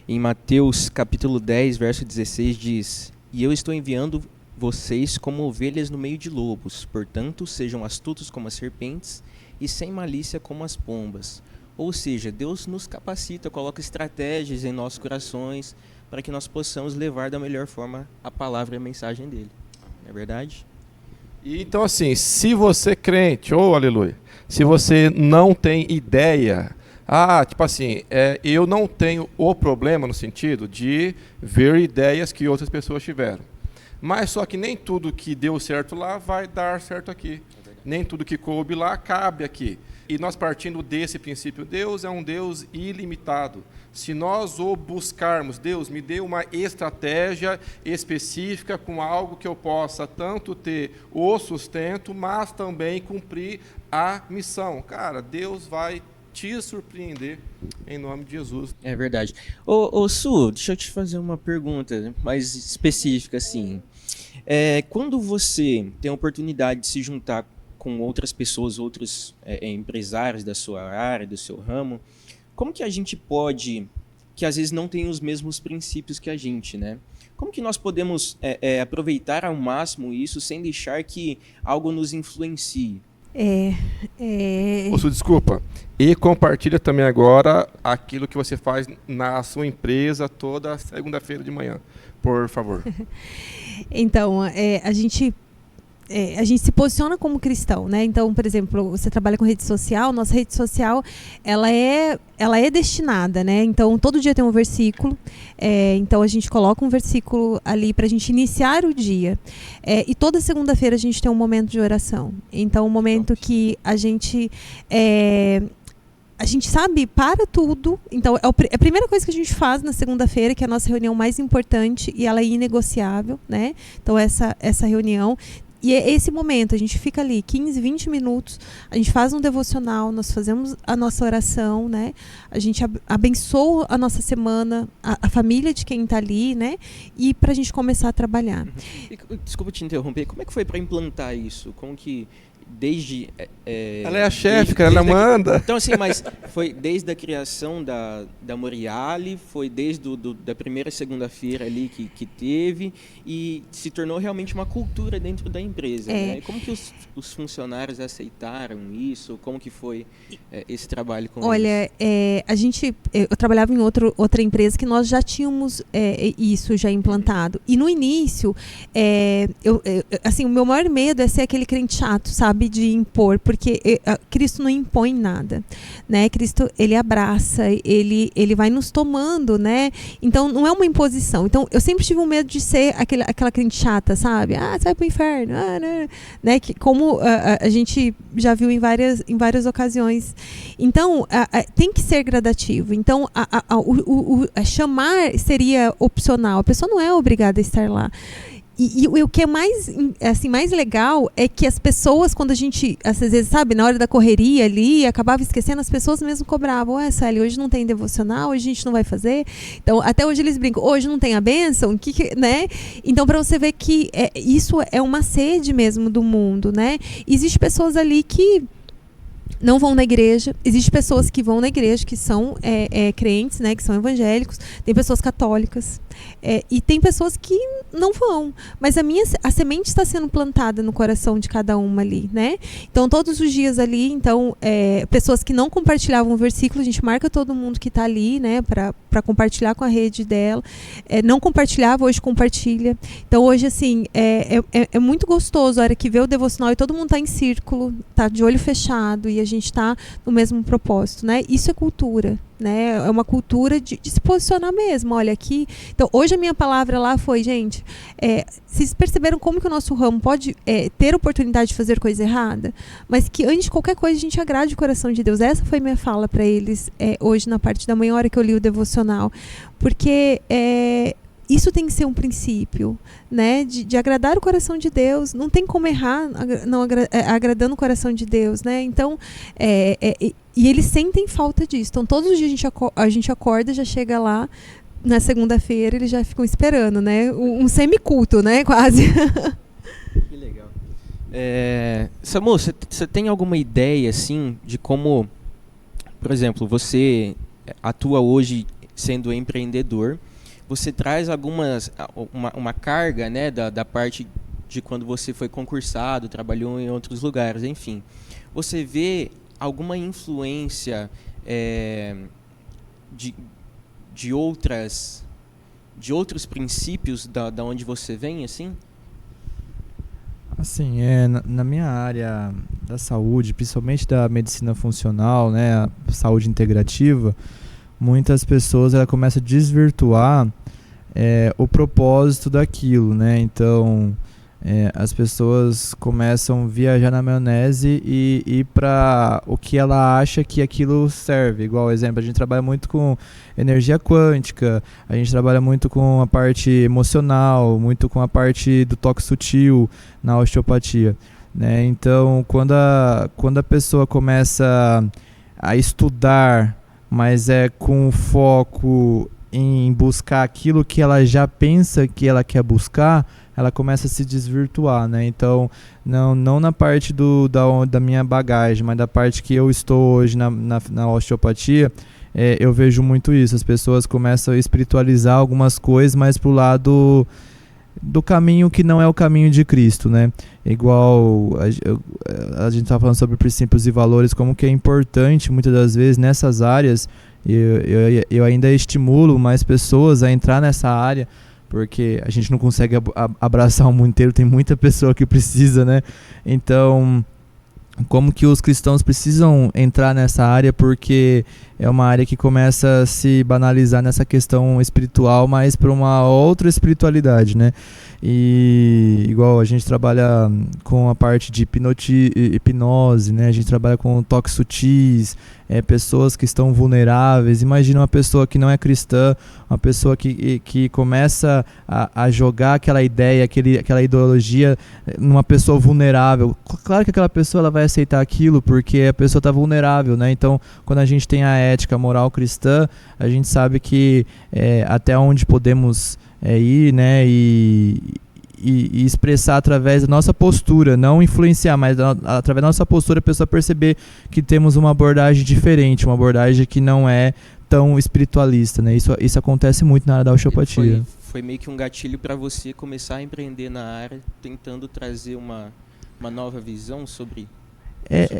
Em Mateus capítulo 10, verso 16, diz: "E eu estou enviando vocês como ovelhas no meio de lobos. Portanto, sejam astutos como as serpentes e sem malícia como as pombas." Ou seja, Deus nos capacita, coloca estratégias em nossos corações para que nós possamos levar da melhor forma a palavra e a mensagem dele. Não é verdade? E então, assim, se você crente, aleluia, se você não tem ideia, tipo assim, eu não tenho o problema no sentido de ver ideias que outras pessoas tiveram. Mas só que nem tudo que deu certo lá vai dar certo aqui. Nem tudo que coube lá cabe aqui. E nós partindo desse princípio, Deus é um Deus ilimitado. Se nós o buscarmos, Deus, me dê uma estratégia específica com algo que eu possa tanto ter o sustento, mas também cumprir a missão. Cara, Deus vai te surpreender em nome de Jesus. É verdade. Su, deixa eu te fazer uma pergunta mais específica, assim. Quando você tem a oportunidade de se juntar com outras pessoas, outros empresários da sua área, do seu ramo, como que a gente pode que às vezes não têm os mesmos princípios que a gente, né? Como que nós podemos aproveitar ao máximo isso sem deixar que algo nos influencie? Moço, desculpa. E compartilha também agora aquilo que você faz na sua empresa toda segunda-feira de manhã, por favor. Então, a gente se posiciona como cristão, né? Então, por exemplo, você trabalha com rede social, nossa rede social, ela é destinada, né? Então, todo dia tem um versículo, então a gente coloca um versículo ali para a gente iniciar o dia. E toda segunda-feira a gente tem um momento de oração. Então, um momento que a gente sabe, para tudo. Então, a primeira coisa que a gente faz na segunda-feira, que é a nossa reunião mais importante, e ela é inegociável, né? Então, essa reunião. E é esse momento, a gente fica ali 15, 20 minutos, a gente faz um devocional, nós fazemos a nossa oração, né? A gente abençoa a nossa semana, a família de quem está ali, né? E para a gente começar a trabalhar. Desculpa te interromper, como é que foi para implantar isso? Como que desde... ela é a chefe, cara, ela manda. Então, assim, mas foi desde a criação da Moriali, foi desde da primeira segunda-feira ali que teve, e se tornou realmente uma cultura dentro da empresa, né? Como que os funcionários aceitaram isso? Como que foi esse trabalho com eles? Eu trabalhava em outra empresa que nós já tínhamos isso já implantado. E no início, assim, o meu maior medo é ser aquele crente chato, sabe? De impor, porque Cristo não impõe nada, né? Cristo, ele abraça, ele vai nos tomando, né? Então, não é uma imposição. Então, eu sempre tive um medo de ser aquela crente chata, sabe? Você vai pro inferno, né? Que, como a gente já viu em várias ocasiões. Então, tem que ser gradativo. Então, chamar seria opcional. A pessoa não é obrigada a estar lá. E o que é mais legal é que as pessoas, quando a gente, às vezes, sabe, na hora da correria ali, acabava esquecendo, as pessoas mesmo cobravam. Sueli, hoje não tem devocional, hoje a gente não vai fazer. Então, até hoje eles brincam, hoje não tem a bênção, né? Então, para você ver que isso é uma sede mesmo do mundo, né? Existem pessoas ali que não vão na igreja, existem pessoas que vão na igreja, que são crentes, né, que são evangélicos, tem pessoas católicas, e tem pessoas que não vão, mas a semente está sendo plantada no coração de cada uma ali, né? Então, todos os dias ali, pessoas que não compartilhavam o versículo, a gente marca todo mundo que está ali, né, para compartilhar com a rede dela, não compartilhava, hoje compartilha. Então, hoje, assim, é muito gostoso a hora que vê o devocional e todo mundo está em círculo, está de olho fechado, e a gente está no mesmo propósito, né? Isso é cultura, né? É uma cultura de se posicionar mesmo. Olha aqui. Então, hoje a minha palavra lá foi, gente, vocês perceberam como que o nosso ramo pode ter oportunidade de fazer coisa errada, mas que antes de qualquer coisa a gente agrade o coração de Deus. Essa foi minha fala para eles hoje na parte da manhã, hora que eu li o devocional, porque isso tem que ser um princípio, né? De agradar o coração de Deus. Não tem como errar agradando o coração de Deus, né? Então, e eles sentem falta disso. Então, todos os dias a gente acorda, já chega lá, na segunda-feira eles já ficam esperando, né? Um semiculto, né? Quase. Que legal. Samu, você tem alguma ideia, assim, de como, por exemplo, você atua hoje sendo empreendedor, você traz uma carga, né, da parte de quando você foi concursado, trabalhou em outros lugares, enfim. Você vê alguma influência de outros princípios da onde você vem, assim? Assim, na minha área da saúde, principalmente da medicina funcional, né, a saúde integrativa, muitas pessoas começam a desvirtuar o propósito daquilo, né? Então, as pessoas começam a viajar na maionese e ir para o que ela acha que aquilo serve. Igual, exemplo, a gente trabalha muito com energia quântica, a gente trabalha muito com a parte emocional, muito com a parte do toque sutil na osteopatia, né? Então, quando a pessoa começa a estudar, mas com foco em buscar aquilo que ela já pensa que ela quer buscar, ela começa a se desvirtuar, né? Então, não na parte da minha bagagem, mas da parte que eu estou hoje na osteopatia, eu vejo muito isso. As pessoas começam a espiritualizar algumas coisas, mas pro lado do caminho que não é o caminho de Cristo, né? Igual a gente tá falando sobre princípios e valores, como que é importante muitas das vezes nessas áreas. Eu ainda estimulo mais pessoas a entrar nessa área, porque a gente não consegue abraçar o mundo inteiro, tem muita pessoa que precisa, né? Então, como que os cristãos precisam entrar nessa área, porque é uma área que começa a se banalizar nessa questão espiritual, mas para uma outra espiritualidade, né? E igual a gente trabalha com a parte de hipnose, né? A gente trabalha com toques sutis, pessoas que estão vulneráveis. Imagina uma pessoa que não é cristã, uma pessoa que começa a jogar aquela ideia, aquela ideologia numa pessoa vulnerável. Claro que aquela pessoa ela vai aceitar aquilo porque a pessoa está vulnerável, né? Então, quando a gente tem a ética, a moral cristã, a gente sabe que até onde podemos ir, né? E expressar através da nossa postura, não influenciar, mas através da nossa postura a pessoa perceber que temos uma abordagem diferente, uma abordagem que não é tão espiritualista, né? Isso acontece muito na área da osteopatia. Foi meio que um gatilho para você começar a empreender na área, tentando trazer uma nova visão sobre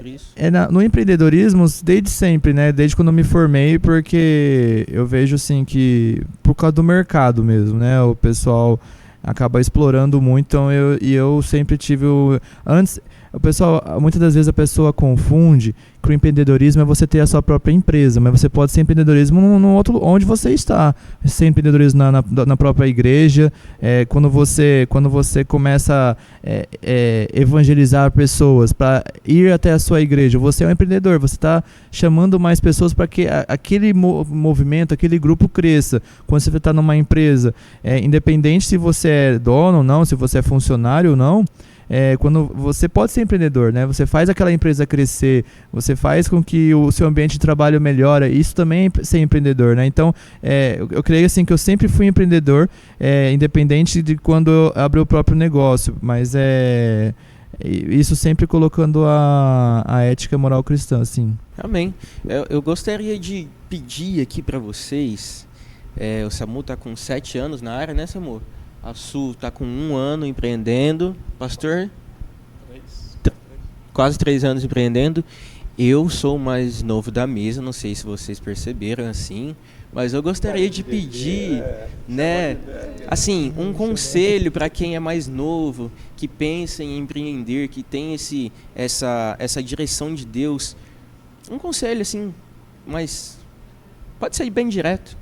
isso? No empreendedorismo, desde sempre, né? Desde quando eu me formei, porque eu vejo assim que, por causa do mercado mesmo, né? O pessoal acaba explorando muito, então eu sempre tive antes, o pessoal, muitas das vezes a pessoa confunde que o empreendedorismo é você ter a sua própria empresa, mas você pode ser empreendedorismo no outro, onde você está, ser empreendedorismo na própria igreja, quando você começa a evangelizar pessoas para ir até a sua igreja, você é um empreendedor, você está chamando mais pessoas para que aquele movimento, aquele grupo cresça. Quando você está numa empresa, independente se você é dono ou não, se você é funcionário ou não, quando você pode ser empreendedor, né? Você faz aquela empresa crescer, você faz com que o seu ambiente de trabalho melhore, isso também é ser empreendedor, né? Então, eu creio assim que eu sempre fui empreendedor, independente de quando eu abri o próprio negócio, mas isso sempre colocando a ética e moral cristã, assim. Amém. Eu gostaria de pedir aqui para vocês, o Samu está com 7 anos na área, né, Samu? A Su está com 1 ano empreendendo. Pastor? Quase 3 anos empreendendo. Eu sou o mais novo da mesa, não sei se vocês perceberam assim, mas eu gostaria de pedir, né, assim, um conselho para quem é mais novo, que pensa em empreender, que tem essa direção de Deus. Um conselho assim, mas pode ser bem direto,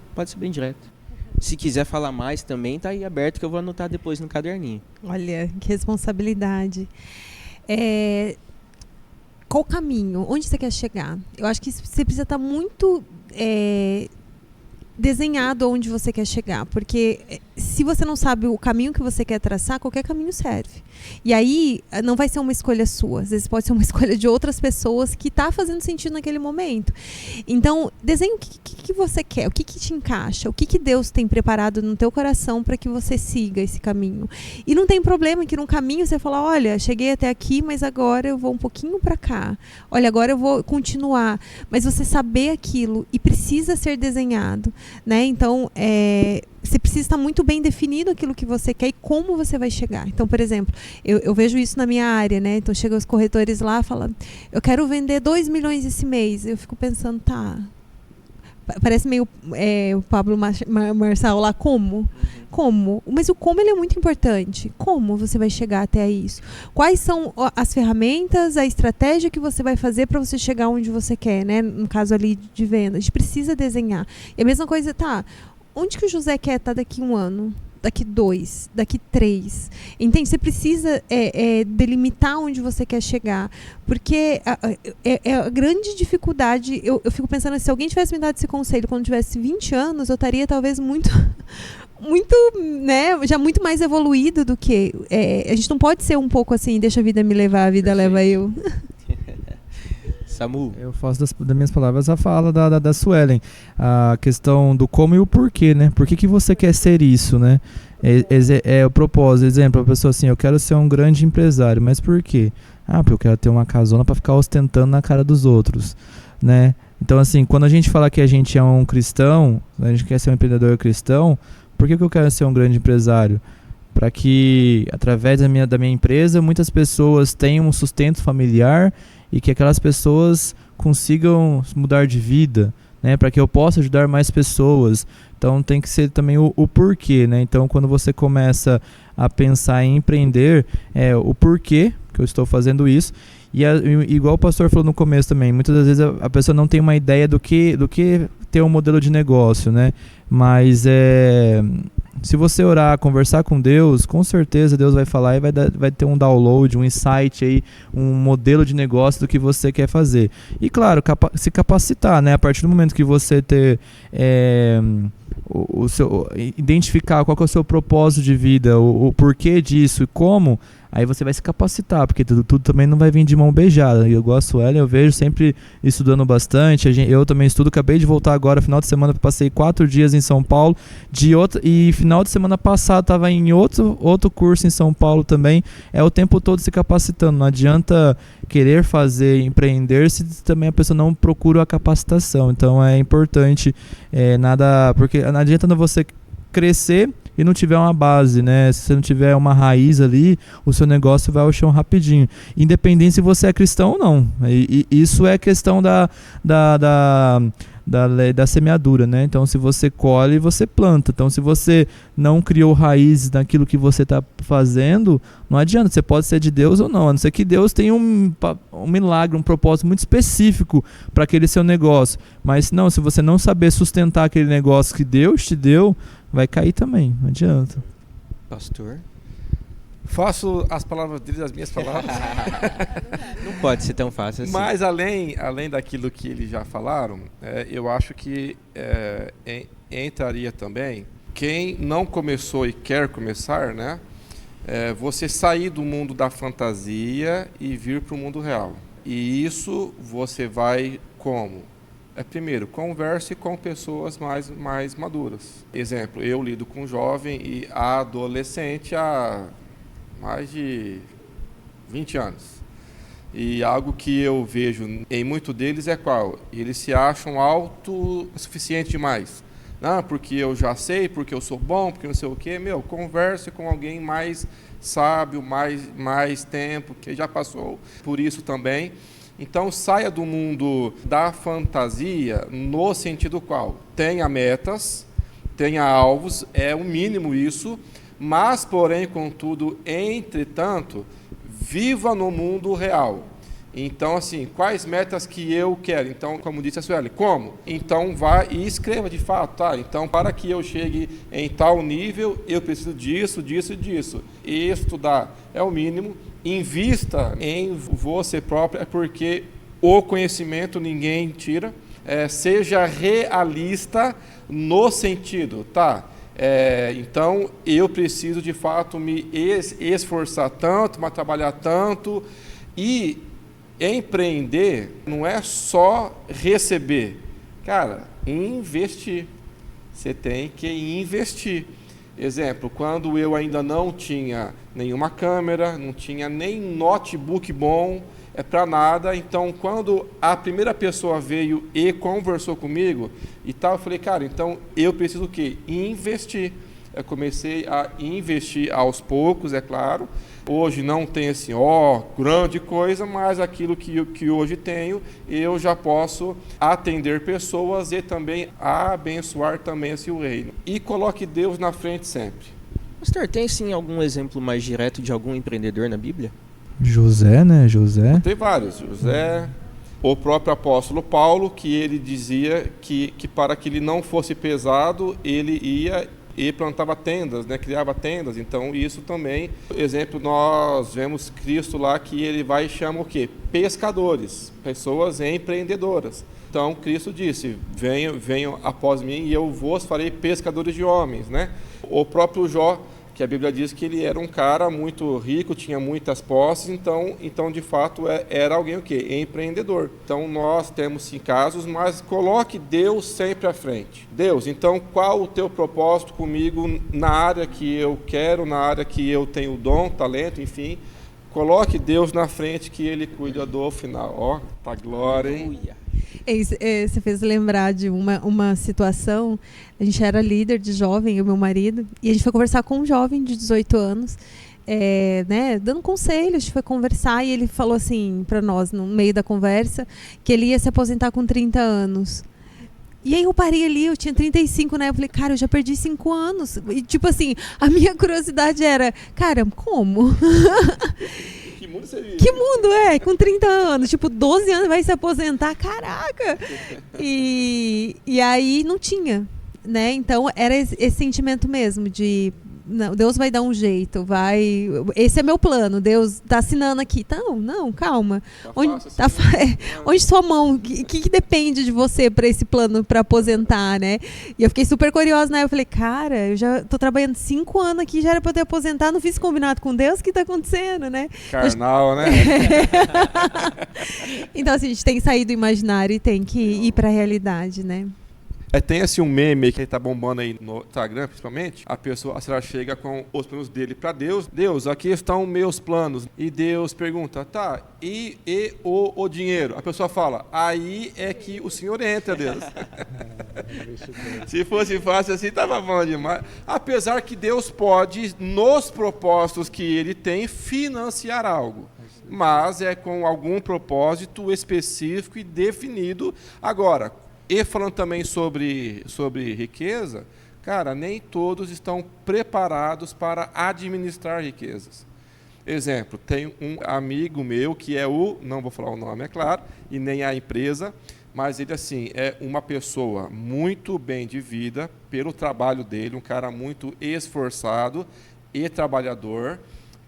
Se quiser falar mais também, tá aí aberto que eu vou anotar depois no caderninho. Olha, que responsabilidade. Qual o caminho? Onde você quer chegar? Eu acho que você precisa estar muito desenhado onde você quer chegar, porque se você não sabe o caminho que você quer traçar, qualquer caminho serve. E aí não vai ser uma escolha sua, às vezes pode ser uma escolha de outras pessoas que está fazendo sentido naquele momento. Então, desenhe o que você quer, o que te encaixa, o que Deus tem preparado no teu coração para que você siga esse caminho. E não tem problema que no caminho você fala, olha, cheguei até aqui, mas agora eu vou um pouquinho para cá. Olha, agora eu vou continuar. Mas você saber aquilo e precisa ser desenhado, né? Então, você precisa estar muito bem definido aquilo que você quer e como você vai chegar. Então, por exemplo, eu vejo isso na minha área, né? Então, chegam os corretores lá e falam, eu quero vender 2 milhões esse mês. Eu fico pensando, tá... Parece meio o Pablo Marçal lá, como? Uhum. Como? Mas o como ele é muito importante. Como você vai chegar até isso? Quais são as ferramentas, a estratégia que você vai fazer para você chegar onde você quer, né? No caso ali de venda. A gente precisa desenhar. E a mesma coisa, tá... Onde que o José quer estar daqui 1 ano? Daqui 2? Daqui 3? Entende? Você precisa delimitar onde você quer chegar. Porque a grande dificuldade... Eu fico pensando, se alguém tivesse me dado esse conselho quando eu tivesse 20 anos, eu estaria talvez muito, né, já muito mais evoluído do que... a gente não pode ser um pouco assim, deixa a vida me levar, a vida leva eu. Samu. Eu faço das minhas palavras a fala da Suelen. A questão do como e o porquê, né? Por que você quer ser isso, né? O propósito. Exemplo, a pessoa assim, eu quero ser um grande empresário, mas por quê? Porque eu quero ter uma casona para ficar ostentando na cara dos outros, né? Então, assim, quando a gente fala que a gente é um cristão, a gente quer ser um empreendedor cristão, por que eu quero ser um grande empresário? Para que, através da minha empresa, muitas pessoas tenham um sustento familiar e que aquelas pessoas consigam mudar de vida, né? Para que eu possa ajudar mais pessoas. Então, tem que ser também o porquê, né? Então, quando você começa a pensar em empreender, o porquê que eu estou fazendo isso. E igual o pastor falou no começo também, muitas das vezes a pessoa não tem uma ideia do que ter um modelo de negócio, né? Mas se você orar, conversar com Deus, com certeza Deus vai falar e vai ter um download, um insight aí, um modelo de negócio do que você quer fazer. E claro, se capacitar, né? A partir do momento que você ter identificar qual que é o seu propósito de vida, o porquê disso e como, aí você vai se capacitar, porque tudo também não vai vir de mão beijada. Eu gosto dela, eu vejo sempre estudando bastante, eu também estudo, acabei de voltar agora, final de semana, passei 4 dias em São Paulo, e final de semana passado estava em outro curso em São Paulo também, o tempo todo se capacitando, não adianta querer empreender se também a pessoa não procura a capacitação. Então é importante, porque não adianta você crescer e não tiver uma base, né? Se você não tiver uma raiz ali, o seu negócio vai ao chão rapidinho. Independente se você é cristão ou não. E isso é questão da semeadura, né? Então, se você colhe, você planta. Então, se você não criou raízes naquilo que você está fazendo, não adianta. Você pode ser de Deus ou não. A não ser que Deus tenha um milagre, um propósito muito específico para aquele seu negócio. Mas não, se você não saber sustentar aquele negócio que Deus te deu, vai cair também. Não adianta. Pastor? Faço as palavras dele as minhas palavras. Não pode ser tão fácil assim. Mas além daquilo que eles já falaram, eu acho que entraria também quem não começou e quer começar, né? Você sair do mundo da fantasia e vir para o mundo real. E isso você vai como? Primeiro, converse com pessoas mais maduras. Exemplo, eu lido com jovem e adolescente há mais de 20 anos. E algo que eu vejo em muito deles é qual? Eles se acham autossuficientes demais. Não, porque eu já sei, porque eu sou bom, porque não sei o quê. Converse com alguém mais sábio, mais tempo, que já passou por isso também. Então, saia do mundo da fantasia no sentido qual? Tenha metas, tenha alvos, é o mínimo isso, mas, porém, contudo, entretanto, viva no mundo real. Então, assim, quais metas que eu quero? Então, como disse a Sueli, como? Então, vá e escreva de fato, tá? Então, para que eu chegue em tal nível, eu preciso disso, disso e disso. E estudar é o mínimo. Invista em você próprio, porque o conhecimento ninguém tira. Seja realista no sentido, tá? Então, eu preciso de fato me esforçar tanto, mas trabalhar tanto. E empreender não é só receber. Cara, investir. Você tem que investir. Exemplo, quando eu ainda não tinha nenhuma câmera, não tinha nem notebook bom, para nada. Então, quando a primeira pessoa veio e conversou comigo e tal, eu falei, cara, então eu preciso o quê? Investir. Eu comecei a investir aos poucos, é claro. Hoje não tem assim, grande coisa, mas aquilo que hoje tenho, eu já posso atender pessoas e também abençoar também assim, o reino. E coloque Deus na frente sempre. Pastor, tem sim algum exemplo mais direto de algum empreendedor na Bíblia? José, né? José. Tem vários. José, o próprio apóstolo Paulo, que ele dizia que para que ele não fosse pesado, ele ia e plantava tendas, né? Criava tendas. Então isso também, exemplo, nós vemos Cristo lá que ele vai e chama o quê? Pescadores, pessoas empreendedoras. Então Cristo disse, venham após mim e eu vos farei pescadores de homens, né? O próprio Jó, que a Bíblia diz que ele era um cara muito rico, tinha muitas posses, então de fato era alguém o quê? Empreendedor. Então nós temos sim casos, mas coloque Deus sempre à frente. Deus, então qual o teu propósito comigo na área que eu quero, na área que eu tenho dom, talento, enfim. Coloque Deus na frente que Ele cuida do final. Tá glória, hein? Você fez lembrar de uma situação. A gente era líder de jovem, eu e meu marido, e a gente foi conversar com um jovem de 18 anos, né, dando conselho. A gente foi conversar e ele falou assim para nós, no meio da conversa, que ele ia se aposentar com 30 anos. E aí eu parei ali, eu tinha 35, né? Eu falei, cara, eu já perdi 5 anos. E tipo assim, a minha curiosidade era, cara, como? Que mundo você vive? Que mundo é? Com 30 anos, tipo, 12 anos vai se aposentar, caraca! E aí não tinha, né? Então era esse sentimento mesmo de, não, Deus vai dar um jeito, esse é meu plano, Deus tá assinando aqui. Não, calma. Onde sua mão, que depende de você para esse plano para aposentar, né? E eu fiquei super curiosa, né? Eu falei, cara, eu já tô trabalhando 5 anos aqui, já era para eu ter aposentar, não fiz combinado com Deus, o que tá acontecendo, né? Carnal, né? Então, assim, a gente tem que sair do imaginário e tem que ir para a realidade, né? Tem assim um meme que tá bombando aí no Instagram, principalmente. A pessoa chega com os planos dele para Deus. Deus, aqui estão meus planos. E Deus pergunta, tá, e o dinheiro? A pessoa fala, aí é que o Senhor entra, Deus. Se fosse fácil assim, tava bom demais. Apesar que Deus pode, nos propósitos que Ele tem, financiar algo. Mas é com algum propósito específico e definido. Agora, e falando também sobre riqueza, cara, nem todos estão preparados para administrar riquezas. Exemplo, tem um amigo meu que não vou falar o nome, é claro, e nem a empresa, mas ele assim é uma pessoa muito bem de vida pelo trabalho dele, um cara muito esforçado e trabalhador.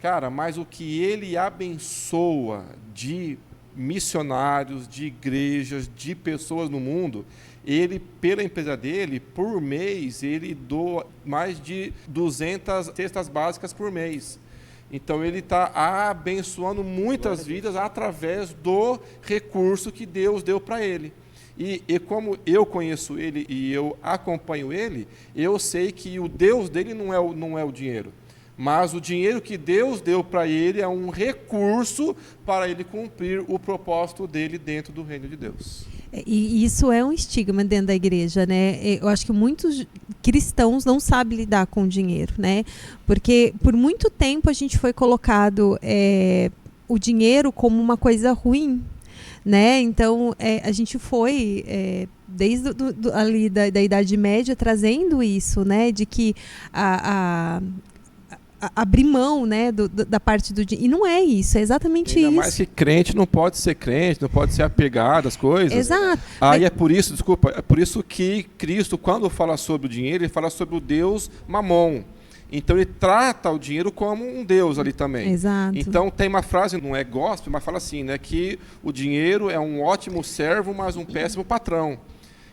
Cara, mas o que ele abençoa de missionários, de igrejas, de pessoas no mundo, ele, pela empresa dele, por mês, ele doa mais de 200 cestas básicas por mês. Então, ele está abençoando muitas vidas através do recurso que Deus deu para ele. E como eu conheço ele e eu acompanho ele, eu sei que o Deus dele não é o dinheiro. Mas o dinheiro que Deus deu para ele é um recurso para ele cumprir o propósito dele dentro do reino de Deus. E isso é um estigma dentro da igreja, né? Eu acho que muitos cristãos não sabem lidar com o dinheiro, né? Porque por muito tempo a gente foi colocado o dinheiro como uma coisa ruim, né? Então a gente foi desde ali da Idade Média trazendo isso, né? De que abrir mão, né, da parte do dinheiro. E não é isso, é exatamente Ainda isso. mais que crente não pode ser crente, não pode ser apegado às coisas. Exato. Aí é por isso que Cristo, quando fala sobre o dinheiro, ele fala sobre o Deus Mamon. Então ele trata o dinheiro como um Deus ali também. Exato. Então tem uma frase, não é gospel, mas fala assim, né, que o dinheiro é um ótimo servo, mas um péssimo patrão.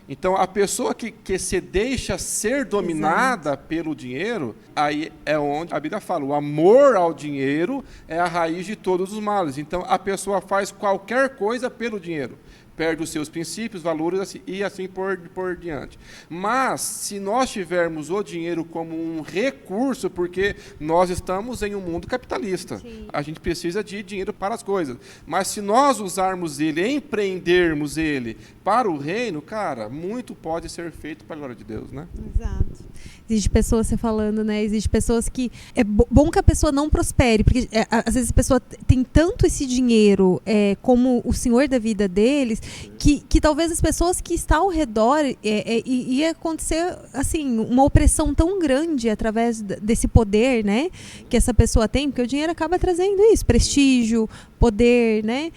Então, a pessoa que se deixa ser dominada Exato. Pelo dinheiro, aí é onde a Bíblia fala, o amor ao dinheiro é a raiz de todos os males. Então, a pessoa faz qualquer coisa pelo dinheiro. Perde os seus princípios, valores e assim por diante. Mas, se nós tivermos o dinheiro como um recurso, porque nós estamos em um mundo capitalista, Sim. A gente precisa de dinheiro para as coisas. Mas se nós usarmos ele, empreendermos ele para o reino, cara, muito pode ser feito para a glória de Deus, né? Exato. Existe pessoas, você falando, né? Existe pessoas que... É bom que a pessoa não prospere, porque às vezes a pessoa tem tanto esse dinheiro como o senhor da vida deles, que talvez as pessoas que estão ao redor ia acontecer assim, uma opressão tão grande através desse poder, né, que essa pessoa tem, porque o dinheiro acaba trazendo isso, prestígio, poder, né,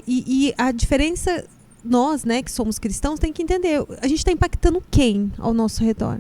e a diferença, nós, né, que somos cristãos, tem que entender, a gente está impactando quem ao nosso redor?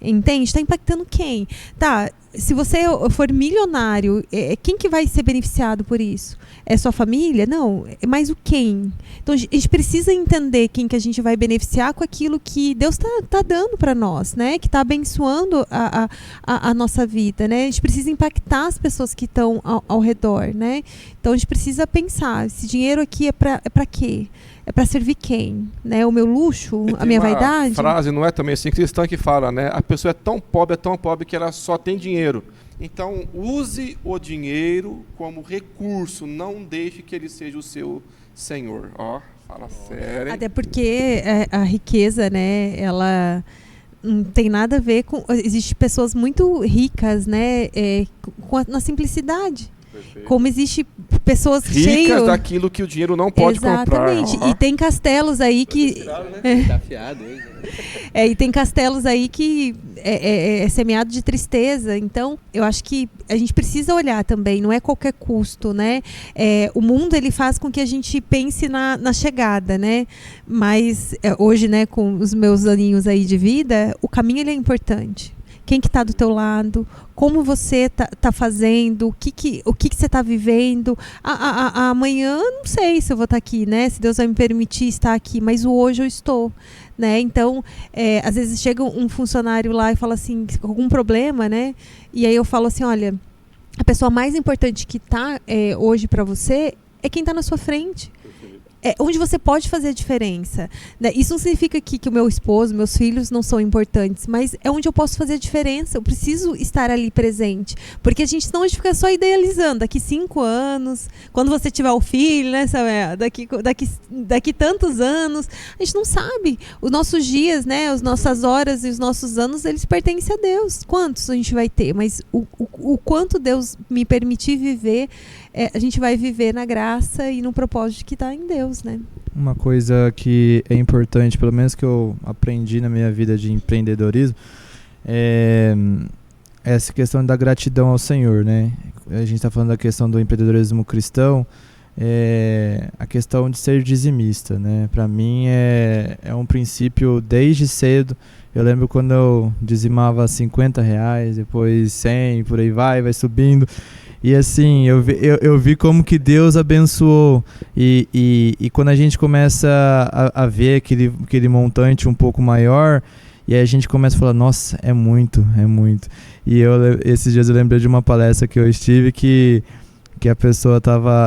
Entende? Está impactando quem? Tá, se você for milionário, quem que vai ser beneficiado por isso? É sua família? Não, é mais o quem. Então, a gente precisa entender quem que a gente vai beneficiar com aquilo que Deus tá dando para nós, né? Que está abençoando a nossa vida, né? A gente precisa impactar as pessoas que estão ao redor, né? Então, a gente precisa pensar, esse dinheiro aqui é para quê? É para servir quem? Né? O meu luxo? A minha vaidade? Frase, não é também assim, cristã que fala, né? A pessoa é tão pobre que ela só tem dinheiro. Então, use o dinheiro como recurso, não deixe que ele seja o seu senhor. Ó, Fala sério, hein? Até porque a riqueza, né, ela não tem nada a ver com... Existem pessoas muito ricas, né, na simplicidade. Perfeito. Como existe pessoas Ricas cheias... daquilo que o dinheiro não pode comprar. Exatamente. E tem castelos aí que... Tá afiado hoje, né? E tem castelos aí que é semeado de tristeza. Então, eu acho que a gente precisa olhar também, não é qualquer custo, né? O mundo, ele faz com que a gente pense na chegada, né? Mas hoje, né, com os meus aninhos aí de vida, o caminho, ele é importante. Quem que está do teu lado, como você tá fazendo, o que você está vivendo. Amanhã, não sei se eu vou estar aqui, né? Se Deus vai me permitir estar aqui, mas o hoje eu estou, né? Então, às vezes chega um funcionário lá e fala assim, com algum problema, né? E aí eu falo assim, olha, a pessoa mais importante que está hoje para você é quem está na sua frente. Onde você pode fazer a diferença, né? Isso não significa que o meu esposo, meus filhos não são importantes, mas é onde eu posso fazer a diferença. Eu preciso estar ali presente, porque senão a gente fica só idealizando. Daqui 5 anos, quando você tiver o filho, né, Samuel? Daqui tantos anos, a gente não sabe. Os nossos dias, né, as nossas horas e os nossos anos, eles pertencem a Deus. Quantos a gente vai ter? Mas o quanto Deus me permitir viver, a gente vai viver na graça e no propósito que está em Deus, né? Uma coisa que é importante, pelo menos que eu aprendi na minha vida de empreendedorismo, é essa questão da gratidão ao Senhor, né? A gente está falando da questão do empreendedorismo cristão, a questão de ser dizimista, né? Para mim é um princípio desde cedo. Eu lembro quando eu dizimava R$50, depois 100, por aí vai subindo. E assim, eu vi como que Deus abençoou. E quando a gente começa a ver aquele montante um pouco maior, e aí a gente começa a falar, nossa, é muito. E esses dias eu lembrei de uma palestra que eu estive que a pessoa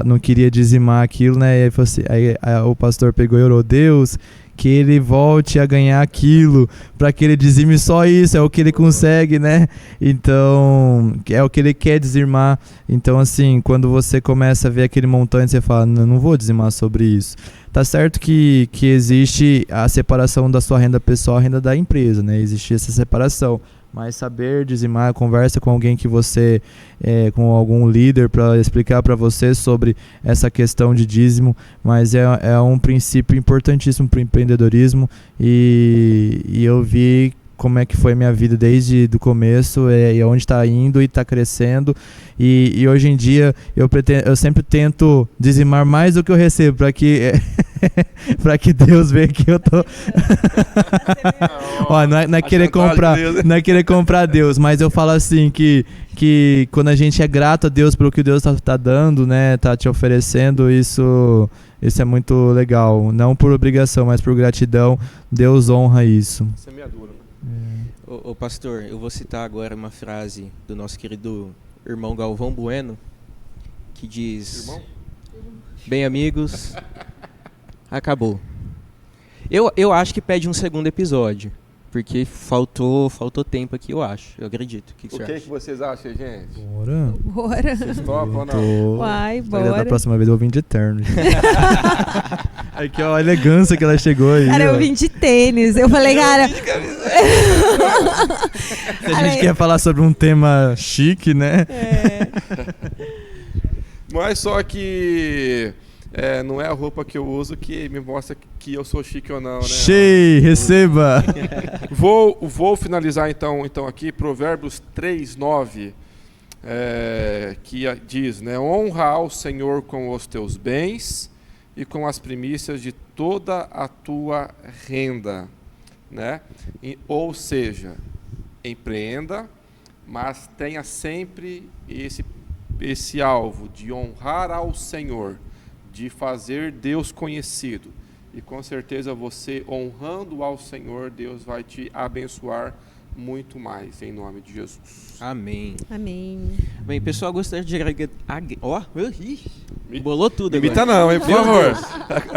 não queria dizimar aquilo, né? E aí, aí o pastor pegou e orou, Deus, que ele volte a ganhar aquilo, para que ele dizime só isso, é o que ele consegue, né? Então, é o que ele quer dizimar. Então, assim, quando você começa a ver aquele montante, você fala, não vou dizimar sobre isso. Tá certo que existe a separação da sua renda pessoal e renda da empresa, né? Existe essa separação. Mas saber dizimar, conversa com alguém que você, com algum líder para explicar para você sobre essa questão de dízimo, mas é um princípio importantíssimo para o empreendedorismo e eu vi como é que foi a minha vida desde o começo e onde está indo e está crescendo e hoje em dia eu sempre tento dizimar mais do que eu recebo para que para que Deus veja que eu tô ó, não é querer comprar Deus, mas eu falo assim que quando a gente é grato a Deus pelo que Deus tá dando, né, tá te oferecendo, isso é muito legal, não por obrigação, mas por gratidão. Deus honra isso. Semeadura. Ô pastor, eu vou citar agora uma frase do nosso querido irmão Galvão Bueno, que diz: Irmão? Bem, amigos, acabou. Eu acho que pede um segundo episódio, porque faltou tempo aqui, eu acho. Eu acredito. O que você acha? Que vocês acham, gente? Bora. Vocês topam ou não? Vai, Da bora. próxima vez eu vim de terno. Aqui, ó, a elegância que ela chegou aí. Cara, eu ó. vim de tênis. Eu falei, cara... Se a gente quer falar sobre um tema chique, né? Mas só que não é a roupa que eu uso que me mostra que eu sou chique ou não, né? Cheio, receba! Vou finalizar então aqui, Provérbios 3:9, que diz, né? Honra ao Senhor com os teus bens e com as primícias de toda a tua renda, né? Ou seja, empreenda, mas tenha sempre esse alvo de honrar ao Senhor, de fazer Deus conhecido. E com certeza você honrando ao Senhor, Deus vai te abençoar muito mais, em nome de Jesus. Amém. Amém. Bem, pessoal, gostaria de bolou tudo agora. Imita não, hein, por favor.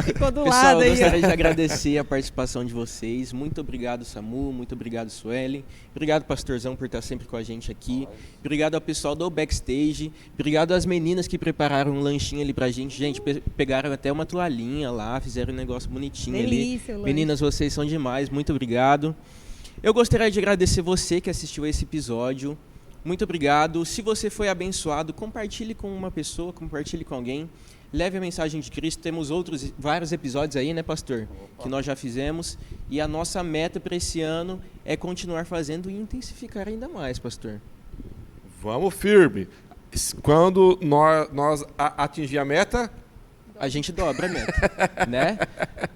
Ficou do Pessoal, lado eu aí. gostaria de agradecer a participação de vocês. Muito obrigado, Samu. Muito obrigado, Suelen. Obrigado, Pastorzão, por estar sempre com a gente aqui. Obrigado ao pessoal do Backstage. Obrigado às meninas que prepararam um lanchinho ali pra gente. Gente, pegaram até uma toalhinha lá, fizeram um negócio bonitinho Delícia, ali. o lanche. Meninas, vocês são demais. Muito obrigado. Eu gostaria de agradecer você que assistiu a esse episódio. Muito obrigado. Se você foi abençoado, compartilhe com uma pessoa, compartilhe com alguém. Leve a mensagem de Cristo. Temos vários episódios aí, né, pastor? Que nós já fizemos. E a nossa meta para esse ano é continuar fazendo e intensificar ainda mais, pastor. Vamos firme. Quando nós atingir a meta, A gente dobra a meta, né?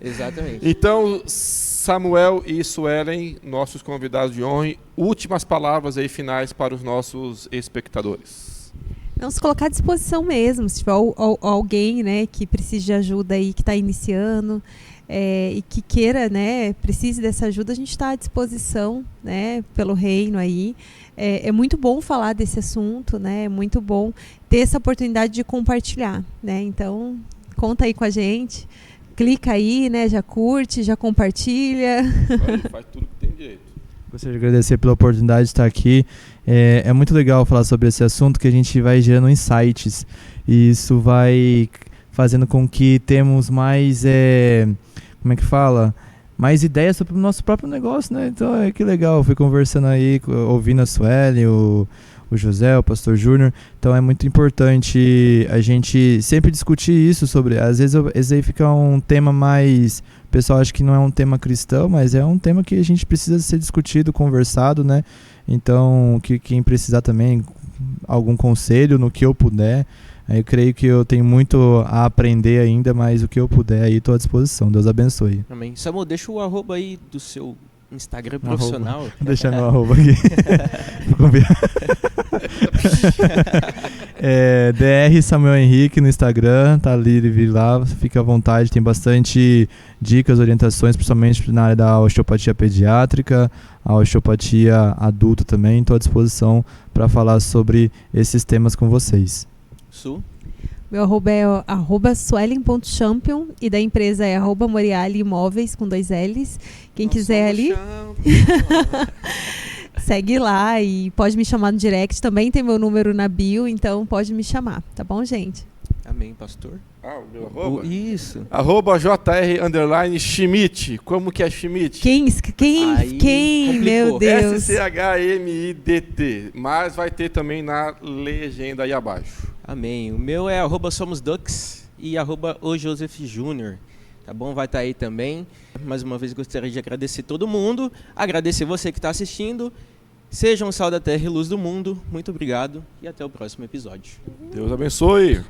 Exatamente. então, Samuel e Suelen, nossos convidados de honra, últimas palavras aí finais para os nossos espectadores. Não, se colocar à disposição mesmo, se tiver alguém, né, que precise de ajuda aí, que está iniciando e que queira, né, precise dessa ajuda, a gente está à disposição, né, pelo reino aí. É muito bom falar desse assunto, né, é muito bom ter essa oportunidade de compartilhar, né, então conta aí com a gente, clica aí, né, já curte, já compartilha. Faz tudo que tem direito. Gostaria de agradecer pela oportunidade de estar aqui. É muito legal falar sobre esse assunto, que a gente vai gerando insights e isso vai fazendo com que temos mais, como é que fala? Mais ideias sobre o nosso próprio negócio, né? Então, que legal. Eu fui conversando aí, ouvindo a Sueli, o José, o Pastor Júnior. Então, é muito importante a gente sempre discutir isso sobre... Às vezes aí fica um tema mais... O pessoal acha que não é um tema cristão, mas é um tema que a gente precisa ser discutido, conversado, né? Então, quem precisar também, algum conselho no que eu puder, eu creio que eu tenho muito a aprender ainda, mas o que eu puder aí estou à disposição. Deus abençoe. Amém. Samu, deixa o arroba aí do seu Instagram profissional. Vou deixar meu arroba aqui. DR Samuel Henrique no Instagram, tá livre lá, fica à vontade, tem bastante dicas, orientações, principalmente na área da osteopatia pediátrica, a osteopatia adulta também. Estou à disposição para falar sobre esses temas com vocês. Su? Meu arroba é @suelen.champion e da empresa é @Moriali Imóveis com 2 L's. Quem quiser ali, segue lá e pode me chamar no direct. Também tem meu número na bio, então pode me chamar, tá bom, gente? Amém, pastor. O meu arroba? Isso. @JR_Schmidt. Como que é Schmidt? Quem? Complicou. Meu Deus. SCHMIDT. Mas vai ter também na legenda aí abaixo. Amém. O meu é @SomosDucks e @OJosefJúnior. Tá bom? Vai estar aí também. Mais uma vez gostaria de agradecer todo mundo. Agradecer você que está assistindo. Sejam o sal da terra e luz do mundo. Muito obrigado e até o próximo episódio. Deus abençoe.